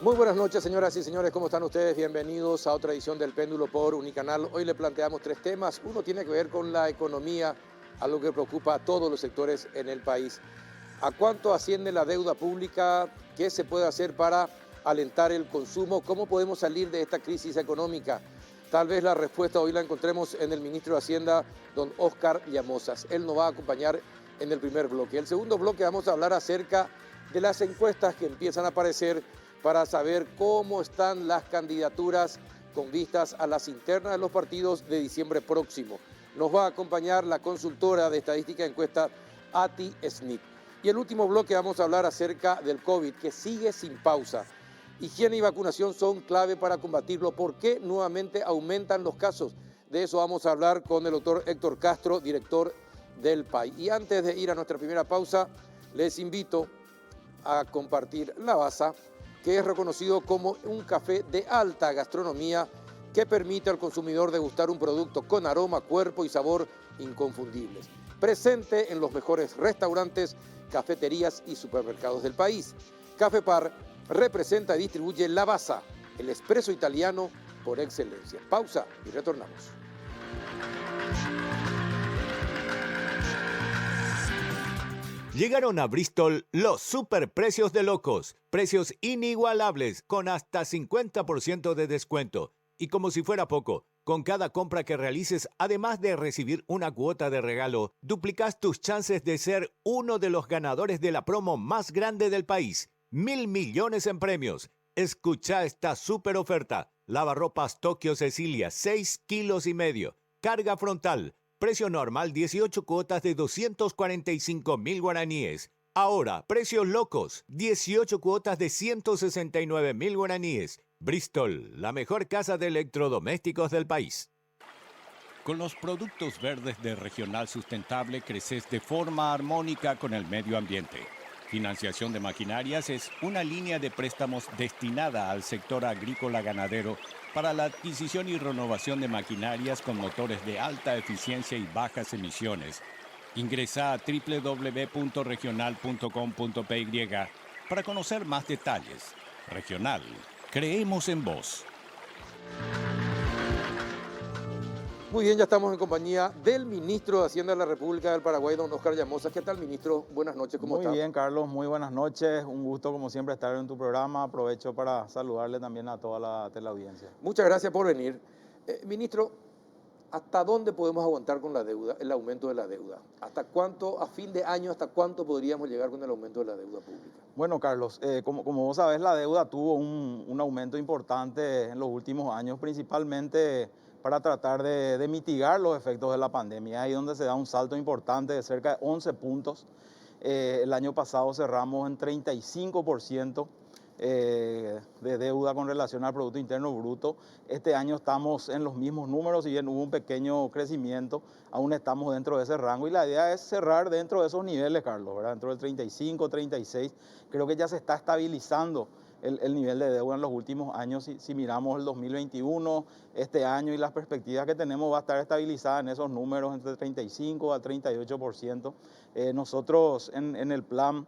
Muy buenas noches, señoras y señores, ¿cómo están ustedes? Bienvenidos a otra edición del Péndulo por Unicanal. Hoy le planteamos tres temas. Uno tiene que ver con la economía, algo que preocupa a todos los sectores en el país. ¿A cuánto asciende la deuda pública? ¿Qué se puede hacer para alentar el consumo? ¿Cómo podemos salir de esta crisis económica? Tal vez la respuesta hoy la encontremos en el ministro de Hacienda, don Óscar Llamosas. Él nos va a acompañar en el primer bloque. El segundo bloque vamos a hablar acerca de las encuestas que empiezan a aparecer para saber cómo están las candidaturas con vistas a las internas de los partidos de diciembre próximo. Nos va a acompañar la consultora de estadística y encuesta ATI SNIP. Y el último bloque vamos a hablar acerca del COVID, que sigue sin pausa. Higiene y vacunación son clave para combatirlo. ¿Por qué nuevamente aumentan los casos? De eso vamos a hablar con el doctor Héctor Castro, director del PAI. Y antes de ir a nuestra primera pausa, les invito a compartir Lavazza, que es reconocido como un café de alta gastronomía que permite al consumidor degustar un producto con aroma, cuerpo y sabor inconfundibles. Presente en los mejores restaurantes, cafeterías y supermercados del país. Café Par representa y distribuye Lavazza, el espresso italiano por excelencia. Pausa y retornamos. Llegaron a Bristol los superprecios de locos, precios inigualables con hasta 50% de descuento. Y como si fuera poco, con cada compra que realices, además de recibir una cuota de regalo, duplicas tus chances de ser uno de los ganadores de la promo más grande del país. 1.000 millones en premios. Escucha esta super oferta. Lavarropas Tokio Cecilia, 6,5 kilos. Carga frontal. Precio normal 18 cuotas de 245,000 guaraníes. Ahora, precios locos, 18 cuotas de 169,000 guaraníes. Bristol, la mejor casa de electrodomésticos del país. Con los productos verdes de Regional Sustentable creces de forma armónica con el medio ambiente. Financiación de Maquinarias es una línea de préstamos destinada al sector agrícola ganadero para la adquisición y renovación de maquinarias con motores de alta eficiencia y bajas emisiones. Ingresa a www.regional.com.py para conocer más detalles. Regional, creemos en vos. Muy bien, ya estamos en compañía del ministro de Hacienda de la República del Paraguay, don Óscar Llamosas. ¿Qué tal, ministro? Buenas noches, ¿cómo está? Muy bien, Carlos, muy buenas noches. Un gusto, como siempre, estar en tu programa. Aprovecho para saludarle también a toda la teleaudiencia. Muchas gracias por venir. Ministro, ¿hasta dónde podemos aguantar con la deuda, el aumento de la deuda? ¿Hasta cuánto, a fin de año, hasta cuánto podríamos llegar con el aumento de la deuda pública? Bueno, Carlos, como vos sabés, la deuda tuvo un aumento importante en los últimos años, principalmente para tratar de mitigar los efectos de la pandemia, ahí donde se da un salto importante de cerca de 11 puntos. El año pasado cerramos en 35% de deuda con relación al Producto Interno Bruto. Este año estamos en los mismos números, si bien hubo un pequeño crecimiento, aún estamos dentro de ese rango y la idea es cerrar dentro de esos niveles, Carlos, ¿verdad? Dentro del 35, 36, creo que ya se está estabilizando el nivel de deuda en los últimos años. Si miramos el 2021, este año y las perspectivas que tenemos, va a estar estabilizada en esos números entre 35 a 38%. Nosotros en el plan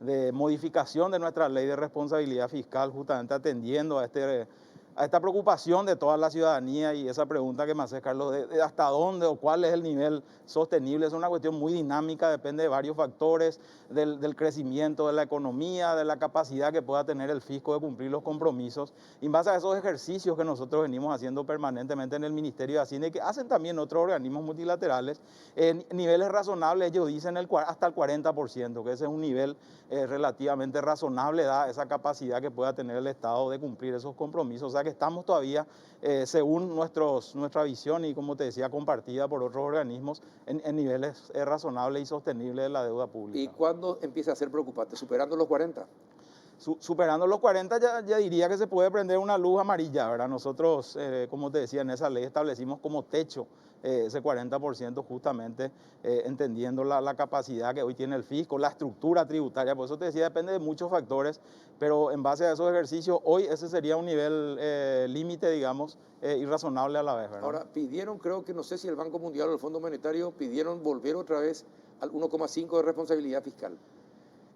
de modificación de nuestra ley de responsabilidad fiscal, justamente atendiendo a esta preocupación de toda la ciudadanía y esa pregunta que me hace Carlos, de hasta dónde o cuál es el nivel sostenible, es una cuestión muy dinámica, depende de varios factores, del crecimiento de la economía, de la capacidad que pueda tener el fisco de cumplir los compromisos. Y en base a esos ejercicios que nosotros venimos haciendo permanentemente en el Ministerio de Hacienda y que hacen también otros organismos multilaterales, en niveles razonables, ellos dicen hasta el 40%, que ese es un nivel relativamente razonable, da esa capacidad que pueda tener el Estado de cumplir esos compromisos. O sea que estamos todavía, según nuestra visión y como te decía, compartida por otros organismos, en niveles razonables y sostenibles de la deuda pública. ¿Y cuándo empieza a ser preocupante? ¿Superando los 40? Superando los 40 ya diría que se puede prender una luz amarilla, ¿verdad? Nosotros, como te decía, en esa ley establecimos como techo ese 40% justamente, entendiendo la capacidad que hoy tiene el fisco, la estructura tributaria. Por eso te decía, depende de muchos factores, pero en base a esos ejercicios, hoy ese sería un nivel límite, digamos, y razonable a la vez, ¿verdad? Ahora, pidieron, creo que no sé si el Banco Mundial o el Fondo Monetario pidieron volver otra vez al 1,5 de responsabilidad fiscal.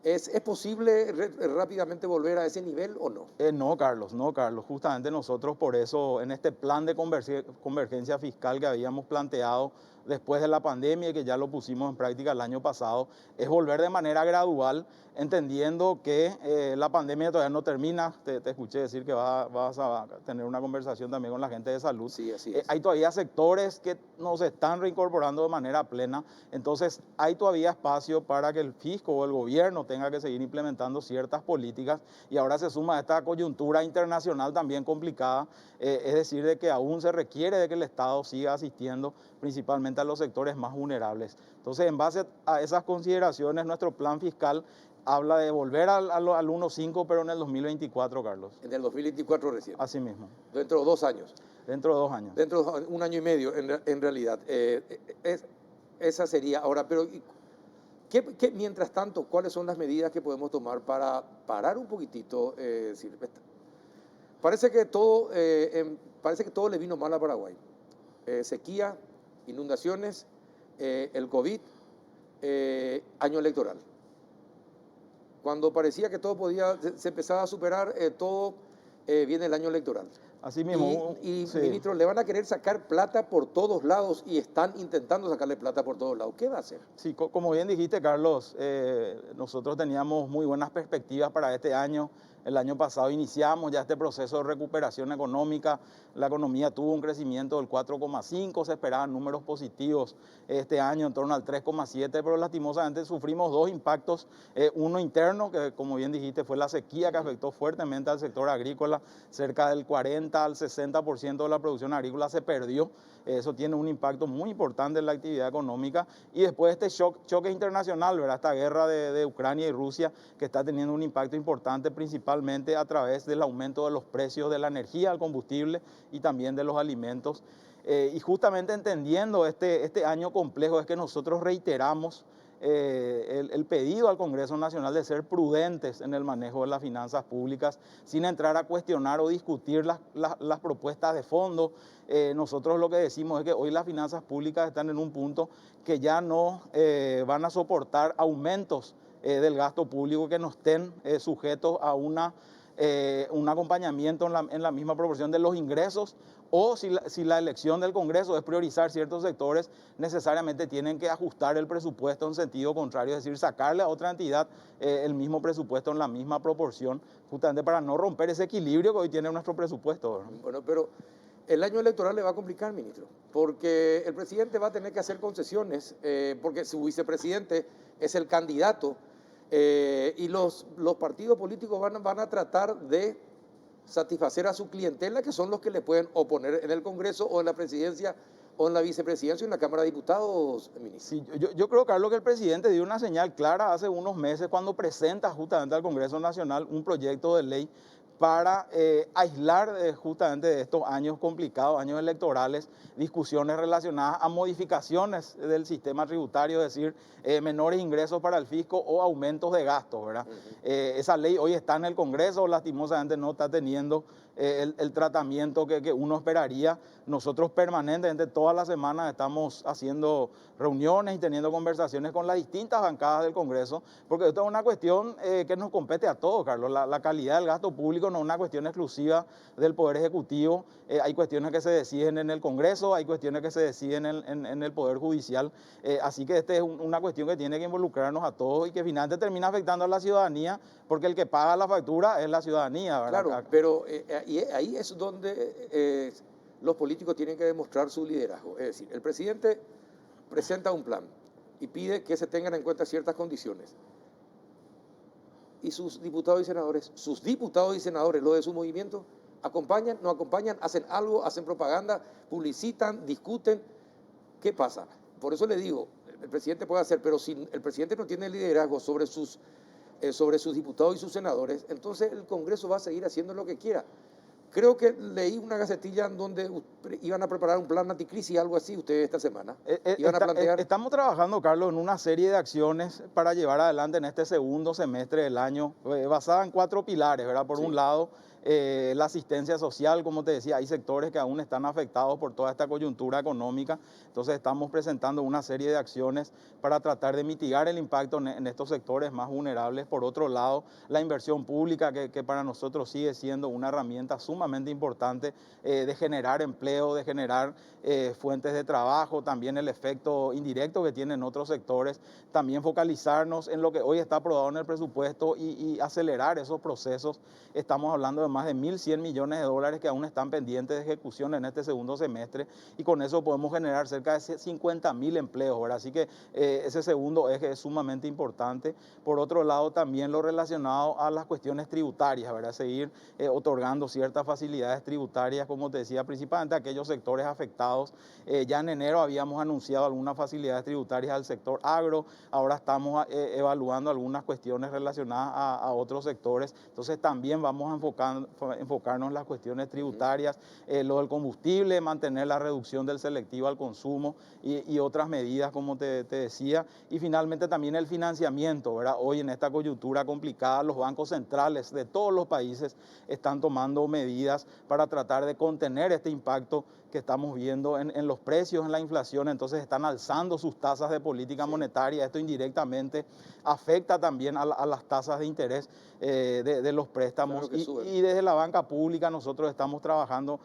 ¿Es posible rápidamente volver a ese nivel o no? No, Carlos, no, Carlos. Justamente nosotros por eso, en este plan de convergencia fiscal que habíamos planteado después de la pandemia y que ya lo pusimos en práctica el año pasado, es volver de manera gradual, entendiendo que la pandemia todavía no termina. Te escuché decir que vas a tener una conversación también con la gente de salud. Sí, así es. Hay todavía sectores que no se están reincorporando de manera plena, entonces hay todavía espacio para que el fisco o el gobierno tenga que seguir implementando ciertas políticas, y ahora se suma esta coyuntura internacional también complicada, es decir, de que aún se requiere de que el Estado siga asistiendo principalmente a los sectores más vulnerables. Entonces, en base a esas consideraciones, nuestro plan fiscal habla de volver al 1.5, pero en el 2024, Carlos. En el 2024 recién. Así mismo. Dentro de 2 años. Dentro de 2 años. Dentro de 1 año y medio, en realidad. Esa sería. Ahora, pero mientras tanto, ¿cuáles son las medidas que podemos tomar para parar un poquitito? Parece que todo le vino mal a Paraguay. Sequía, inundaciones, el COVID, año electoral. Cuando parecía que todo se empezaba a superar, viene el año electoral. Así mismo. Y Sí. ministro, le van a querer sacar plata por todos lados y están intentando sacarle plata por todos lados. ¿Qué va a hacer? Sí, como bien dijiste, Carlos, nosotros teníamos muy buenas perspectivas para este año. El año pasado iniciamos ya este proceso de recuperación económica. La economía tuvo un crecimiento del 4,5, se esperaban números positivos este año en torno al 3,7, pero lastimosamente sufrimos 2 impactos. Uno interno, que como bien dijiste fue la sequía, que afectó fuertemente al sector agrícola. Cerca del 40 al 60% de la producción agrícola se perdió. Eso tiene un impacto muy importante en la actividad económica. Y después este choque internacional, ¿verdad? Esta guerra de Ucrania y Rusia, que está teniendo un impacto importante principalmente a través del aumento de los precios de la energía, el combustible y también de los alimentos. Y justamente entendiendo este año complejo es que nosotros reiteramos el pedido al Congreso Nacional de ser prudentes en el manejo de las finanzas públicas, sin entrar a cuestionar o discutir las propuestas de fondo. Nosotros lo que decimos es que hoy las finanzas públicas están en un punto que ya no van a soportar aumentos del gasto público que no estén sujetos a un acompañamiento en la misma proporción de los ingresos, o si la elección del Congreso es priorizar ciertos sectores, necesariamente tienen que ajustar el presupuesto en sentido contrario, es decir, sacarle a otra entidad el mismo presupuesto en la misma proporción, justamente para no romper ese equilibrio que hoy tiene nuestro presupuesto, ¿verdad? Bueno, pero el año electoral le va a complicar, ministro, porque el presidente va a tener que hacer concesiones, porque su vicepresidente es el candidato, y los partidos políticos van a tratar de satisfacer a su clientela, que son los que le pueden oponer en el Congreso o en la presidencia o en la vicepresidencia o en la Cámara de Diputados, ministro. Sí, yo creo, Carlos, que el presidente dio una señal clara hace unos meses cuando presenta justamente al Congreso Nacional un proyecto de ley para aislar justamente de estos años complicados, años electorales, discusiones relacionadas a modificaciones del sistema tributario, es decir, menores ingresos para el fisco o aumentos de gastos, ¿verdad? Esa ley hoy está en el Congreso, lastimosamente no está teniendo el tratamiento que uno esperaría. Nosotros permanentemente todas las semanas estamos haciendo reuniones y teniendo conversaciones con las distintas bancadas del Congreso, porque esto es una cuestión que nos compete a todos, Carlos. La calidad del gasto público no es una cuestión exclusiva del Poder Ejecutivo. Hay cuestiones que se deciden en el Congreso, hay cuestiones que se deciden en el Poder Judicial. Así que esta es una cuestión que tiene que involucrarnos a todos y que finalmente termina afectando a la ciudadanía, porque el que paga la factura es la ciudadanía, ¿verdad? Claro, pero ahí es donde los políticos tienen que demostrar su liderazgo. Es decir, el presidente presenta un plan y pide que se tengan en cuenta ciertas condiciones. Y sus diputados y senadores, los de su movimiento, acompañan, no acompañan, hacen algo, hacen propaganda, publicitan, discuten. ¿Qué pasa? Por eso le digo, el presidente puede hacer, pero si el presidente no tiene liderazgo sobre sus diputados y sus senadores, entonces el Congreso va a seguir haciendo lo que quiera. Creo que leí una gacetilla en donde iban a preparar un plan anticrisis, algo así, ustedes esta semana. Iban a plantear... Estamos trabajando, Carlos, en una serie de acciones para llevar adelante en este segundo semestre del año, basada en 4 pilares, ¿verdad? Por un lado, la asistencia social, como te decía, hay sectores que aún están afectados por toda esta coyuntura económica, entonces estamos presentando una serie de acciones para tratar de mitigar el impacto en estos sectores más vulnerables. Por otro lado, la inversión pública, que para nosotros sigue siendo una herramienta sumamente importante de generar empleo, de generar fuentes de trabajo, también el efecto indirecto que tienen otros sectores, también focalizarnos en lo que hoy está aprobado en el presupuesto y acelerar esos procesos. Estamos hablando de más de 1.100 millones de dólares que aún están pendientes de ejecución en este segundo semestre y con eso podemos generar cerca de 50.000 empleos, ¿verdad? Así que ese segundo eje es sumamente importante. Por otro lado, también lo relacionado a las cuestiones tributarias, ¿verdad? Seguir otorgando ciertas facilidades tributarias, como te decía, principalmente a aquellos sectores afectados. Ya en enero habíamos anunciado algunas facilidades tributarias al sector agro, ahora estamos evaluando algunas cuestiones relacionadas a otros sectores, entonces también vamos a enfocarnos en las cuestiones tributarias, lo del combustible, mantener la reducción del selectivo al consumo y otras medidas, como te decía, y finalmente también el financiamiento, ¿verdad? Hoy en esta coyuntura complicada, los bancos centrales de todos los países están tomando medidas para tratar de contener este impacto que estamos viendo en los precios, en la inflación, entonces están alzando sus tasas de política monetaria. Esto indirectamente afecta también a las tasas de interés de los préstamos. Claro Y desde la banca pública nosotros estamos trabajando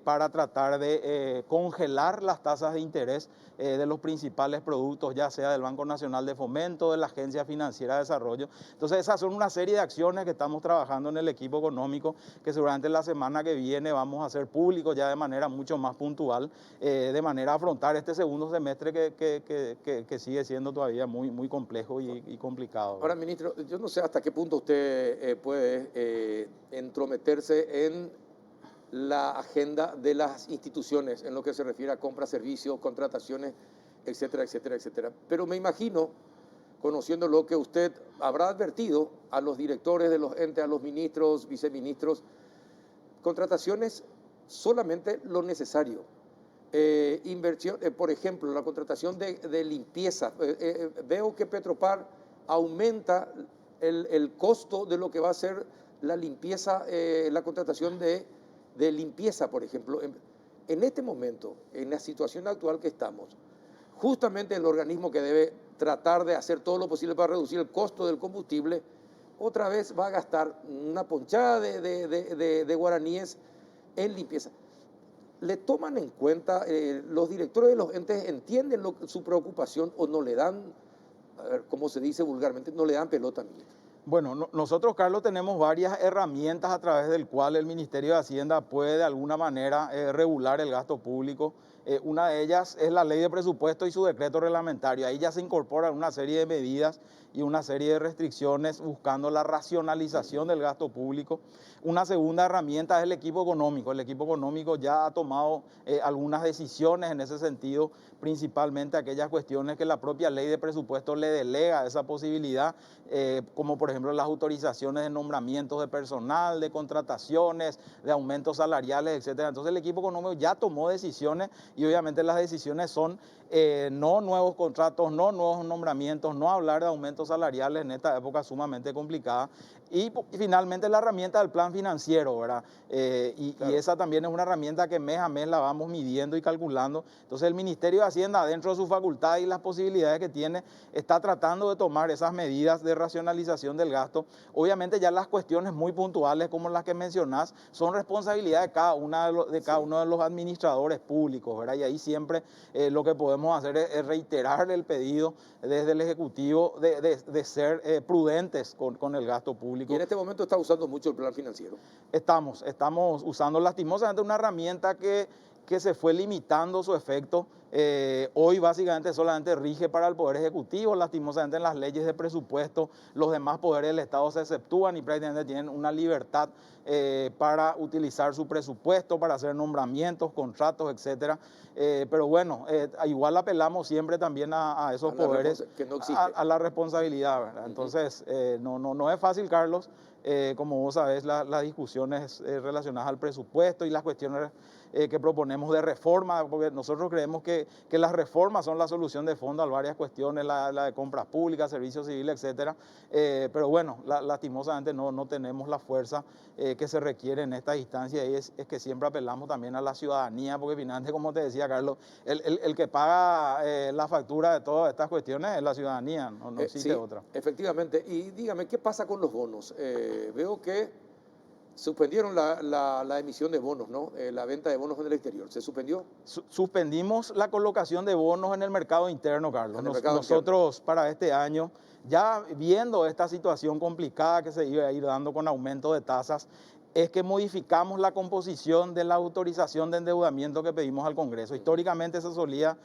para tratar de congelar las tasas de interés de los principales productos, ya sea del Banco Nacional de Fomento, de la Agencia Financiera de Desarrollo. Entonces esas son una serie de acciones que estamos trabajando en el equipo económico, que seguramente la semana que viene vamos a hacer público ya de manera mucho más puntual, de manera a afrontar este segundo semestre que sigue siendo todavía muy complejo y complicado. Ahora, ministro, yo no sé hasta qué punto usted puede entrometerse en la agenda de las instituciones en lo que se refiere a compras, servicios, contrataciones, etcétera, etcétera, etcétera. Pero me imagino, conociendo lo que usted habrá advertido a los directores de los entes, a los ministros, viceministros, contrataciones solamente lo necesario. Inversión, por ejemplo, la contratación de limpieza. Veo que Petropar aumenta el costo de lo que va a ser la limpieza, la contratación de limpieza, por ejemplo. En este momento, en la situación actual que estamos, justamente el organismo que debe tratar de hacer todo lo posible para reducir el costo del combustible, otra vez va a gastar una ponchada de guaraníes en limpieza. ¿Le toman en cuenta, los directores de los entes entienden su preocupación o no le dan, a ver, como se dice vulgarmente, no le dan pelota, ministro? Bueno, nosotros, Carlos, tenemos varias herramientas a través del cual el Ministerio de Hacienda puede de alguna manera regular el gasto público. Una de ellas es la ley de presupuesto y su decreto reglamentario. Ahí ya se incorporan una serie de medidas y una serie de restricciones buscando la racionalización del gasto público. Una segunda herramienta es el equipo económico. El equipo económico ya ha tomado algunas decisiones en ese sentido, principalmente aquellas cuestiones que la propia ley de presupuesto le delega esa posibilidad, como por ejemplo las autorizaciones de nombramientos de personal, de contrataciones, de aumentos salariales, etcétera. Entonces el equipo económico ya tomó decisiones y obviamente las decisiones son no nuevos contratos, no nuevos nombramientos, no hablar de aumentos salariales en esta época sumamente complicada. Y finalmente la herramienta del plan financiero, ¿verdad? Claro. Y esa también es una herramienta que mes a mes la vamos midiendo y calculando. Entonces el Ministerio de Hacienda, dentro de sus facultades y las posibilidades que tiene, está tratando de tomar esas medidas de racionalización del gasto. Obviamente ya las cuestiones muy puntuales como las que mencionás son responsabilidad de cada uno de los administradores públicos, ¿verdad? Y ahí siempre lo que podemos hacer es reiterar el pedido desde el Ejecutivo de ser prudentes con el gasto público. Y en este momento está usando mucho el plan financiero. Estamos usando lastimosamente una herramienta que se fue limitando su efecto. Hoy básicamente solamente rige para el Poder Ejecutivo, lastimosamente en las leyes de presupuesto los demás poderes del Estado se exceptúan y prácticamente tienen una libertad para utilizar su presupuesto, para hacer nombramientos, contratos, etcétera. Pero bueno, igual apelamos siempre también a esos poderes, que no a la responsabilidad, ¿verdad? Entonces, no es fácil, Carlos. Como vos sabés, las discusiones relacionadas al presupuesto y las cuestiones que proponemos de reforma, porque nosotros creemos que las reformas son la solución de fondo a varias cuestiones, la de compras públicas, servicios civiles, etcétera. Pero bueno, lastimosamente no tenemos la fuerza que se requiere en esta instancia, y es que siempre apelamos también a la ciudadanía, porque finalmente, como te decía Carlos, el que paga la factura de todas estas cuestiones es la ciudadanía, no existe sí, otra. Efectivamente. Y dígame, ¿qué pasa con los bonos? Veo que suspendieron la emisión de bonos, ¿no? La venta de bonos en el exterior. ¿Se suspendió? Suspendimos la colocación de bonos en el mercado interno, Carlos. En el mercado Nosotros para este año, ya viendo esta situación complicada que se iba a ir dando con aumento de tasas, es que modificamos la composición de la autorización de endeudamiento que pedimos al Congreso. Históricamente se solía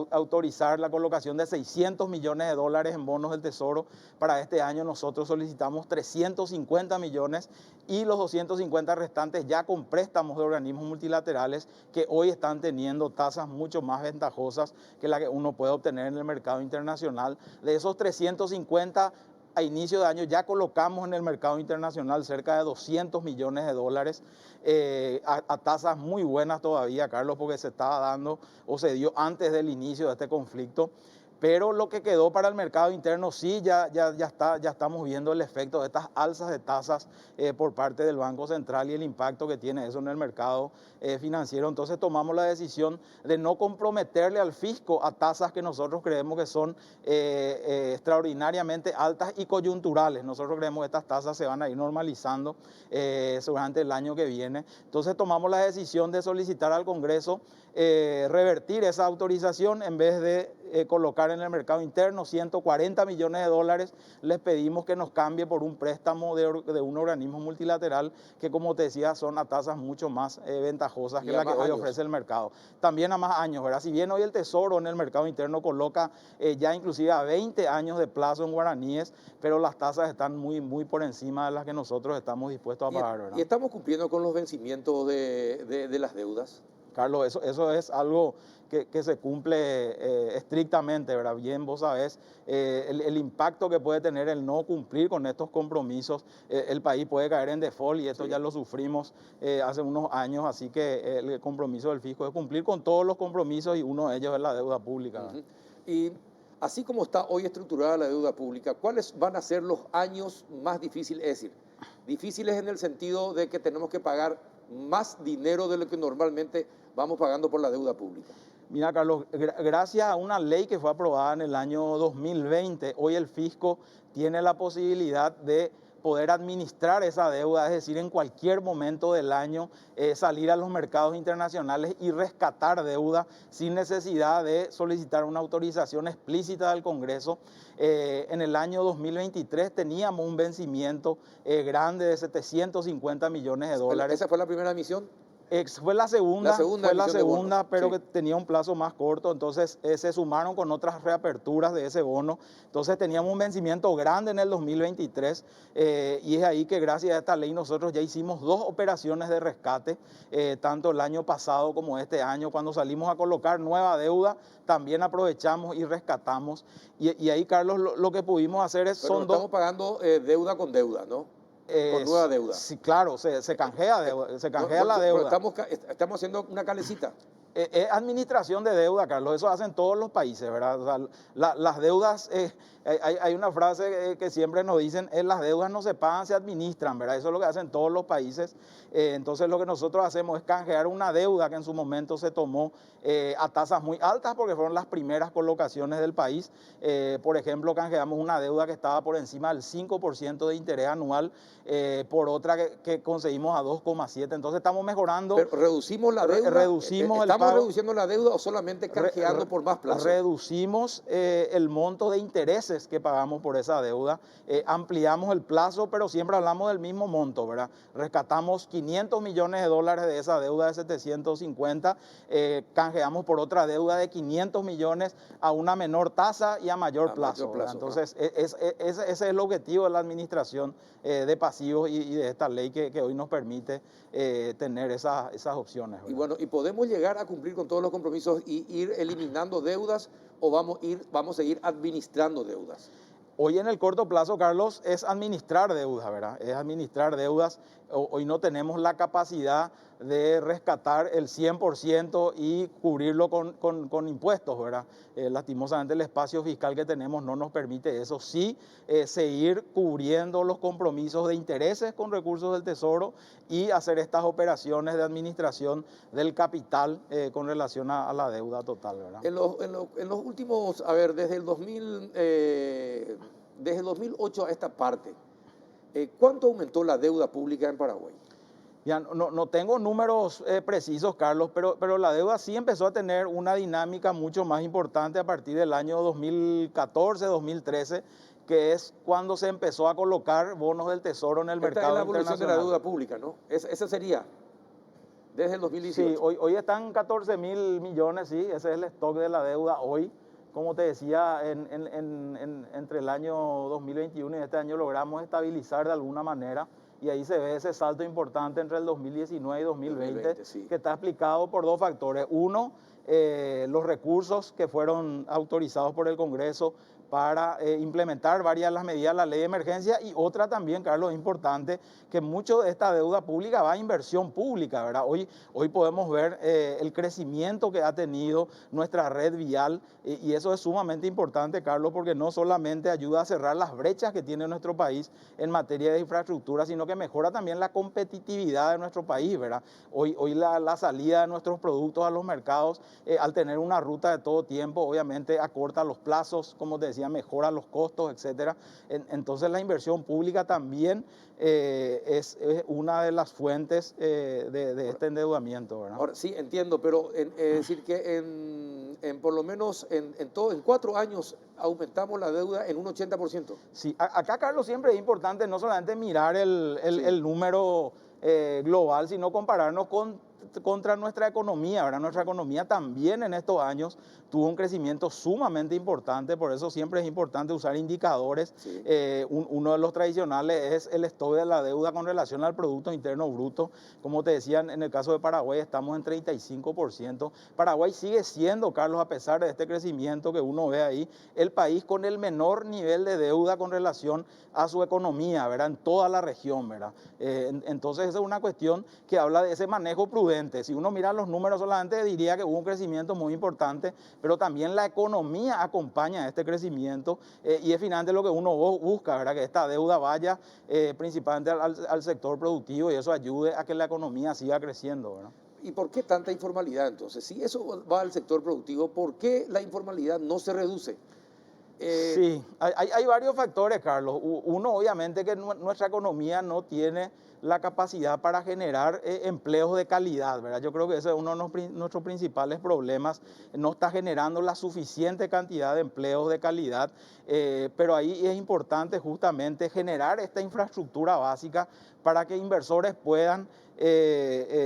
autorizar la colocación de 600 millones de dólares en bonos del Tesoro. Para este año nosotros solicitamos 350 millones y los 250 restantes ya con préstamos de organismos multilaterales que hoy están teniendo tasas mucho más ventajosas que la que uno puede obtener en el mercado internacional. De esos 350, a inicio de año ya colocamos en el mercado internacional cerca de 200 millones de dólares a tasas muy buenas todavía, Carlos, porque se estaba dando o se dio antes del inicio de este conflicto. Pero lo que quedó para el mercado interno sí, ya estamos viendo el efecto de estas alzas de tasas por parte del Banco Central y el impacto que tiene eso en el mercado financiero. Entonces tomamos la decisión de no comprometerle al fisco a tasas que nosotros creemos que son extraordinariamente altas y coyunturales. Nosotros creemos que estas tasas se van a ir normalizando durante el año que viene. Entonces tomamos la decisión de solicitar al Congreso revertir esa autorización en vez de colocar en el mercado interno 140 millones de dólares. Les pedimos que nos cambie por un préstamo de un organismo multilateral que, como te decía, son a tasas mucho más ventajosas que la que hoy ofrece el mercado. También a más años, ¿verdad? Si bien hoy el Tesoro en el mercado interno coloca ya inclusive a 20 años de plazo en guaraníes, pero las tasas están muy por encima de las que nosotros estamos dispuestos a pagar, ¿verdad? ¿Y estamos cumpliendo con los vencimientos de las deudas? Carlos, eso es algo que se cumple estrictamente, ¿verdad? Bien, vos sabés el impacto que puede tener el no cumplir con estos compromisos. El país puede caer en default y esto sí, ya lo sufrimos hace unos años, así que el compromiso del fisco es cumplir con todos los compromisos y uno de ellos es la deuda pública. Y así como está hoy estructurada la deuda pública, ¿cuáles van a ser los años más difíciles? Es decir, difíciles en el sentido de que tenemos que pagar más dinero de lo que normalmente vamos pagando por la deuda pública. Mira, Carlos, gracias a una ley que fue aprobada en el año 2020, hoy el fisco tiene la posibilidad de poder administrar esa deuda, es decir, en cualquier momento del año salir a los mercados internacionales y rescatar deuda sin necesidad de solicitar una autorización explícita del Congreso. En el año 2023 teníamos un vencimiento grande de 750 millones de dólares. ¿Esa fue la primera emisión? Fue la segunda, pero sí, que tenía un plazo más corto, entonces se sumaron con otras reaperturas de ese bono. Entonces teníamos un vencimiento grande en el 2023 y es ahí que gracias a esta ley nosotros ya hicimos 2 operaciones de rescate, tanto el año pasado como este año. Cuando salimos a colocar nueva deuda, también aprovechamos y rescatamos. Y ahí, Carlos, lo que pudimos hacer es... Pero estamos pagando deuda con deuda, ¿no? Con nueva deuda. Sí, claro, se canjea la deuda. Estamos haciendo una calecita. Es administración de deuda, Carlos, eso hacen todos los países, ¿verdad? O sea, las deudas, hay una frase que siempre nos dicen, las deudas no se pagan, se administran, ¿verdad? Eso es lo que hacen todos los países. Entonces lo que nosotros hacemos es canjear una deuda que en su momento se tomó a tasas muy altas porque fueron las primeras colocaciones del país. Por ejemplo, canjeamos una deuda que estaba por encima del 5% de interés anual por otra que conseguimos a 2,7%. Entonces estamos mejorando. Pero reducimos la deuda. ¿Estamos reduciendo la deuda o solamente canjeando por más plazo? Reducimos el monto de intereses que pagamos por esa deuda, ampliamos el plazo, pero siempre hablamos del mismo monto, ¿verdad? Rescatamos 500 millones de dólares de esa deuda de 750, canjeamos por otra deuda de 500 millones a una menor tasa y a mayor plazo. Entonces, ese es el objetivo de la administración de pasivos y de esta ley que hoy nos permite tener esas opciones, ¿verdad? Y bueno, ¿y podemos llegar a cumplir con todos los compromisos y ir eliminando deudas o vamos a seguir administrando deudas? Hoy en el corto plazo, Carlos, es administrar deudas, ¿verdad? Es administrar deudas. hoy no tenemos la capacidad de rescatar el 100% y cubrirlo con impuestos, ¿verdad? Lastimosamente el espacio fiscal que tenemos no nos permite eso. Sí, seguir cubriendo los compromisos de intereses con recursos del Tesoro y hacer estas operaciones de administración del capital con relación a la deuda total, ¿verdad? En los últimos, a ver, desde el 2008 a esta parte, ¿cuánto aumentó la deuda pública en Paraguay? Ya no tengo números precisos, Carlos, pero la deuda sí empezó a tener una dinámica mucho más importante a partir del año 2014, 2013, que es cuando se empezó a colocar bonos del Tesoro en el Esta mercado es la evolución de la internacional. deuda pública, ¿no? Esa sería desde el 2018. Sí, hoy están 14.000 millones, sí, ese es el stock de la deuda hoy. Como te decía, entre el año 2021 y este año logramos estabilizar de alguna manera. Y ahí se ve ese salto importante entre el 2019 y 2020, sí. que está explicado por dos factores. Uno, los recursos que fueron autorizados por el Congreso para implementar varias de las medidas de la ley de emergencia, y otra también, Carlos, importante, que mucho de esta deuda pública va a inversión pública, ¿verdad? Hoy podemos ver el crecimiento que ha tenido nuestra red vial, y eso es sumamente importante, Carlos, porque no solamente ayuda a cerrar las brechas que tiene nuestro país en materia de infraestructura, sino que mejora también la competitividad de nuestro país, ¿verdad? Hoy la salida de nuestros productos a los mercados, al tener una ruta de todo tiempo, obviamente acorta los plazos, como te decía, mejora los costos, etcétera. Entonces la inversión pública también es una de las fuentes de este endeudamiento, ¿verdad? Ahora, sí, entiendo, pero es decir que por lo menos en 4 años aumentamos la deuda en un 80%. Sí, acá, Carlos, siempre es importante no solamente mirar el número global, sino compararnos contra nuestra economía, ¿verdad? Nuestra economía también en estos años tuvo un crecimiento sumamente importante, por eso siempre es importante usar indicadores. Sí. Uno de los tradicionales es el stock de la deuda con relación al Producto Interno Bruto. Como te decía, en el caso de Paraguay estamos en 35%. Paraguay sigue siendo, Carlos, a pesar de este crecimiento que uno ve ahí, el país con el menor nivel de deuda con relación a su economía, ¿verdad? En toda la región, ¿verdad? Entonces esa es una cuestión que habla de ese manejo prudente. Si uno mira los números solamente diría que hubo un crecimiento muy importante, pero también la economía acompaña este crecimiento, y es finalmente lo que uno busca, ¿verdad? Que esta deuda vaya principalmente al sector productivo y eso ayude a que la economía siga creciendo, ¿verdad? ¿Y por qué tanta informalidad entonces? Si eso va al sector productivo, ¿por qué la informalidad no se reduce? Sí, hay varios factores, Carlos. Uno, obviamente, que nuestra economía no tiene la capacidad para generar empleos de calidad, ¿verdad? Yo creo que ese es uno de nuestros principales problemas. No está generando la suficiente cantidad de empleos de calidad, pero ahí es importante justamente generar esta infraestructura básica para que inversores puedan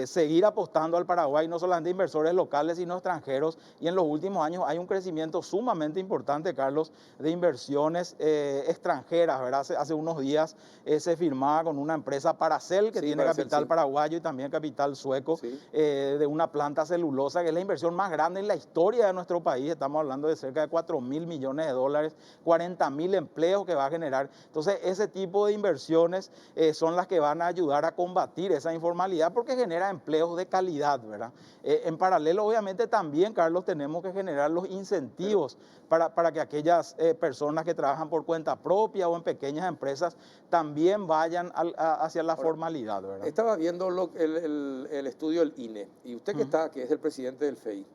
seguir apostando al Paraguay, no solamente inversores locales, sino extranjeros. Y en los últimos años hay un crecimiento sumamente importante, Carlos, de inversiones extranjeras, ¿verdad? Hace unos días se firmaba con una empresa Paracel, que tiene capital paraguayo y también capital sueco, de una planta celulosa, que es la inversión más grande en la historia de nuestro país. Estamos hablando de cerca de 4.000 millones de dólares, 40.000 empleos que va a generar. Entonces, ese tipo de inversiones son las que van a ayudar a combatir esa informalidad, porque genera empleos de calidad, ¿verdad? En paralelo, obviamente, también, Carlos, tenemos que generar los incentivos para que aquellas personas que trabajan por cuenta propia o en pequeñas empresas también vayan hacia la formalidad, ¿verdad? Estaba viendo el estudio del INE, y usted que es el presidente del FEI,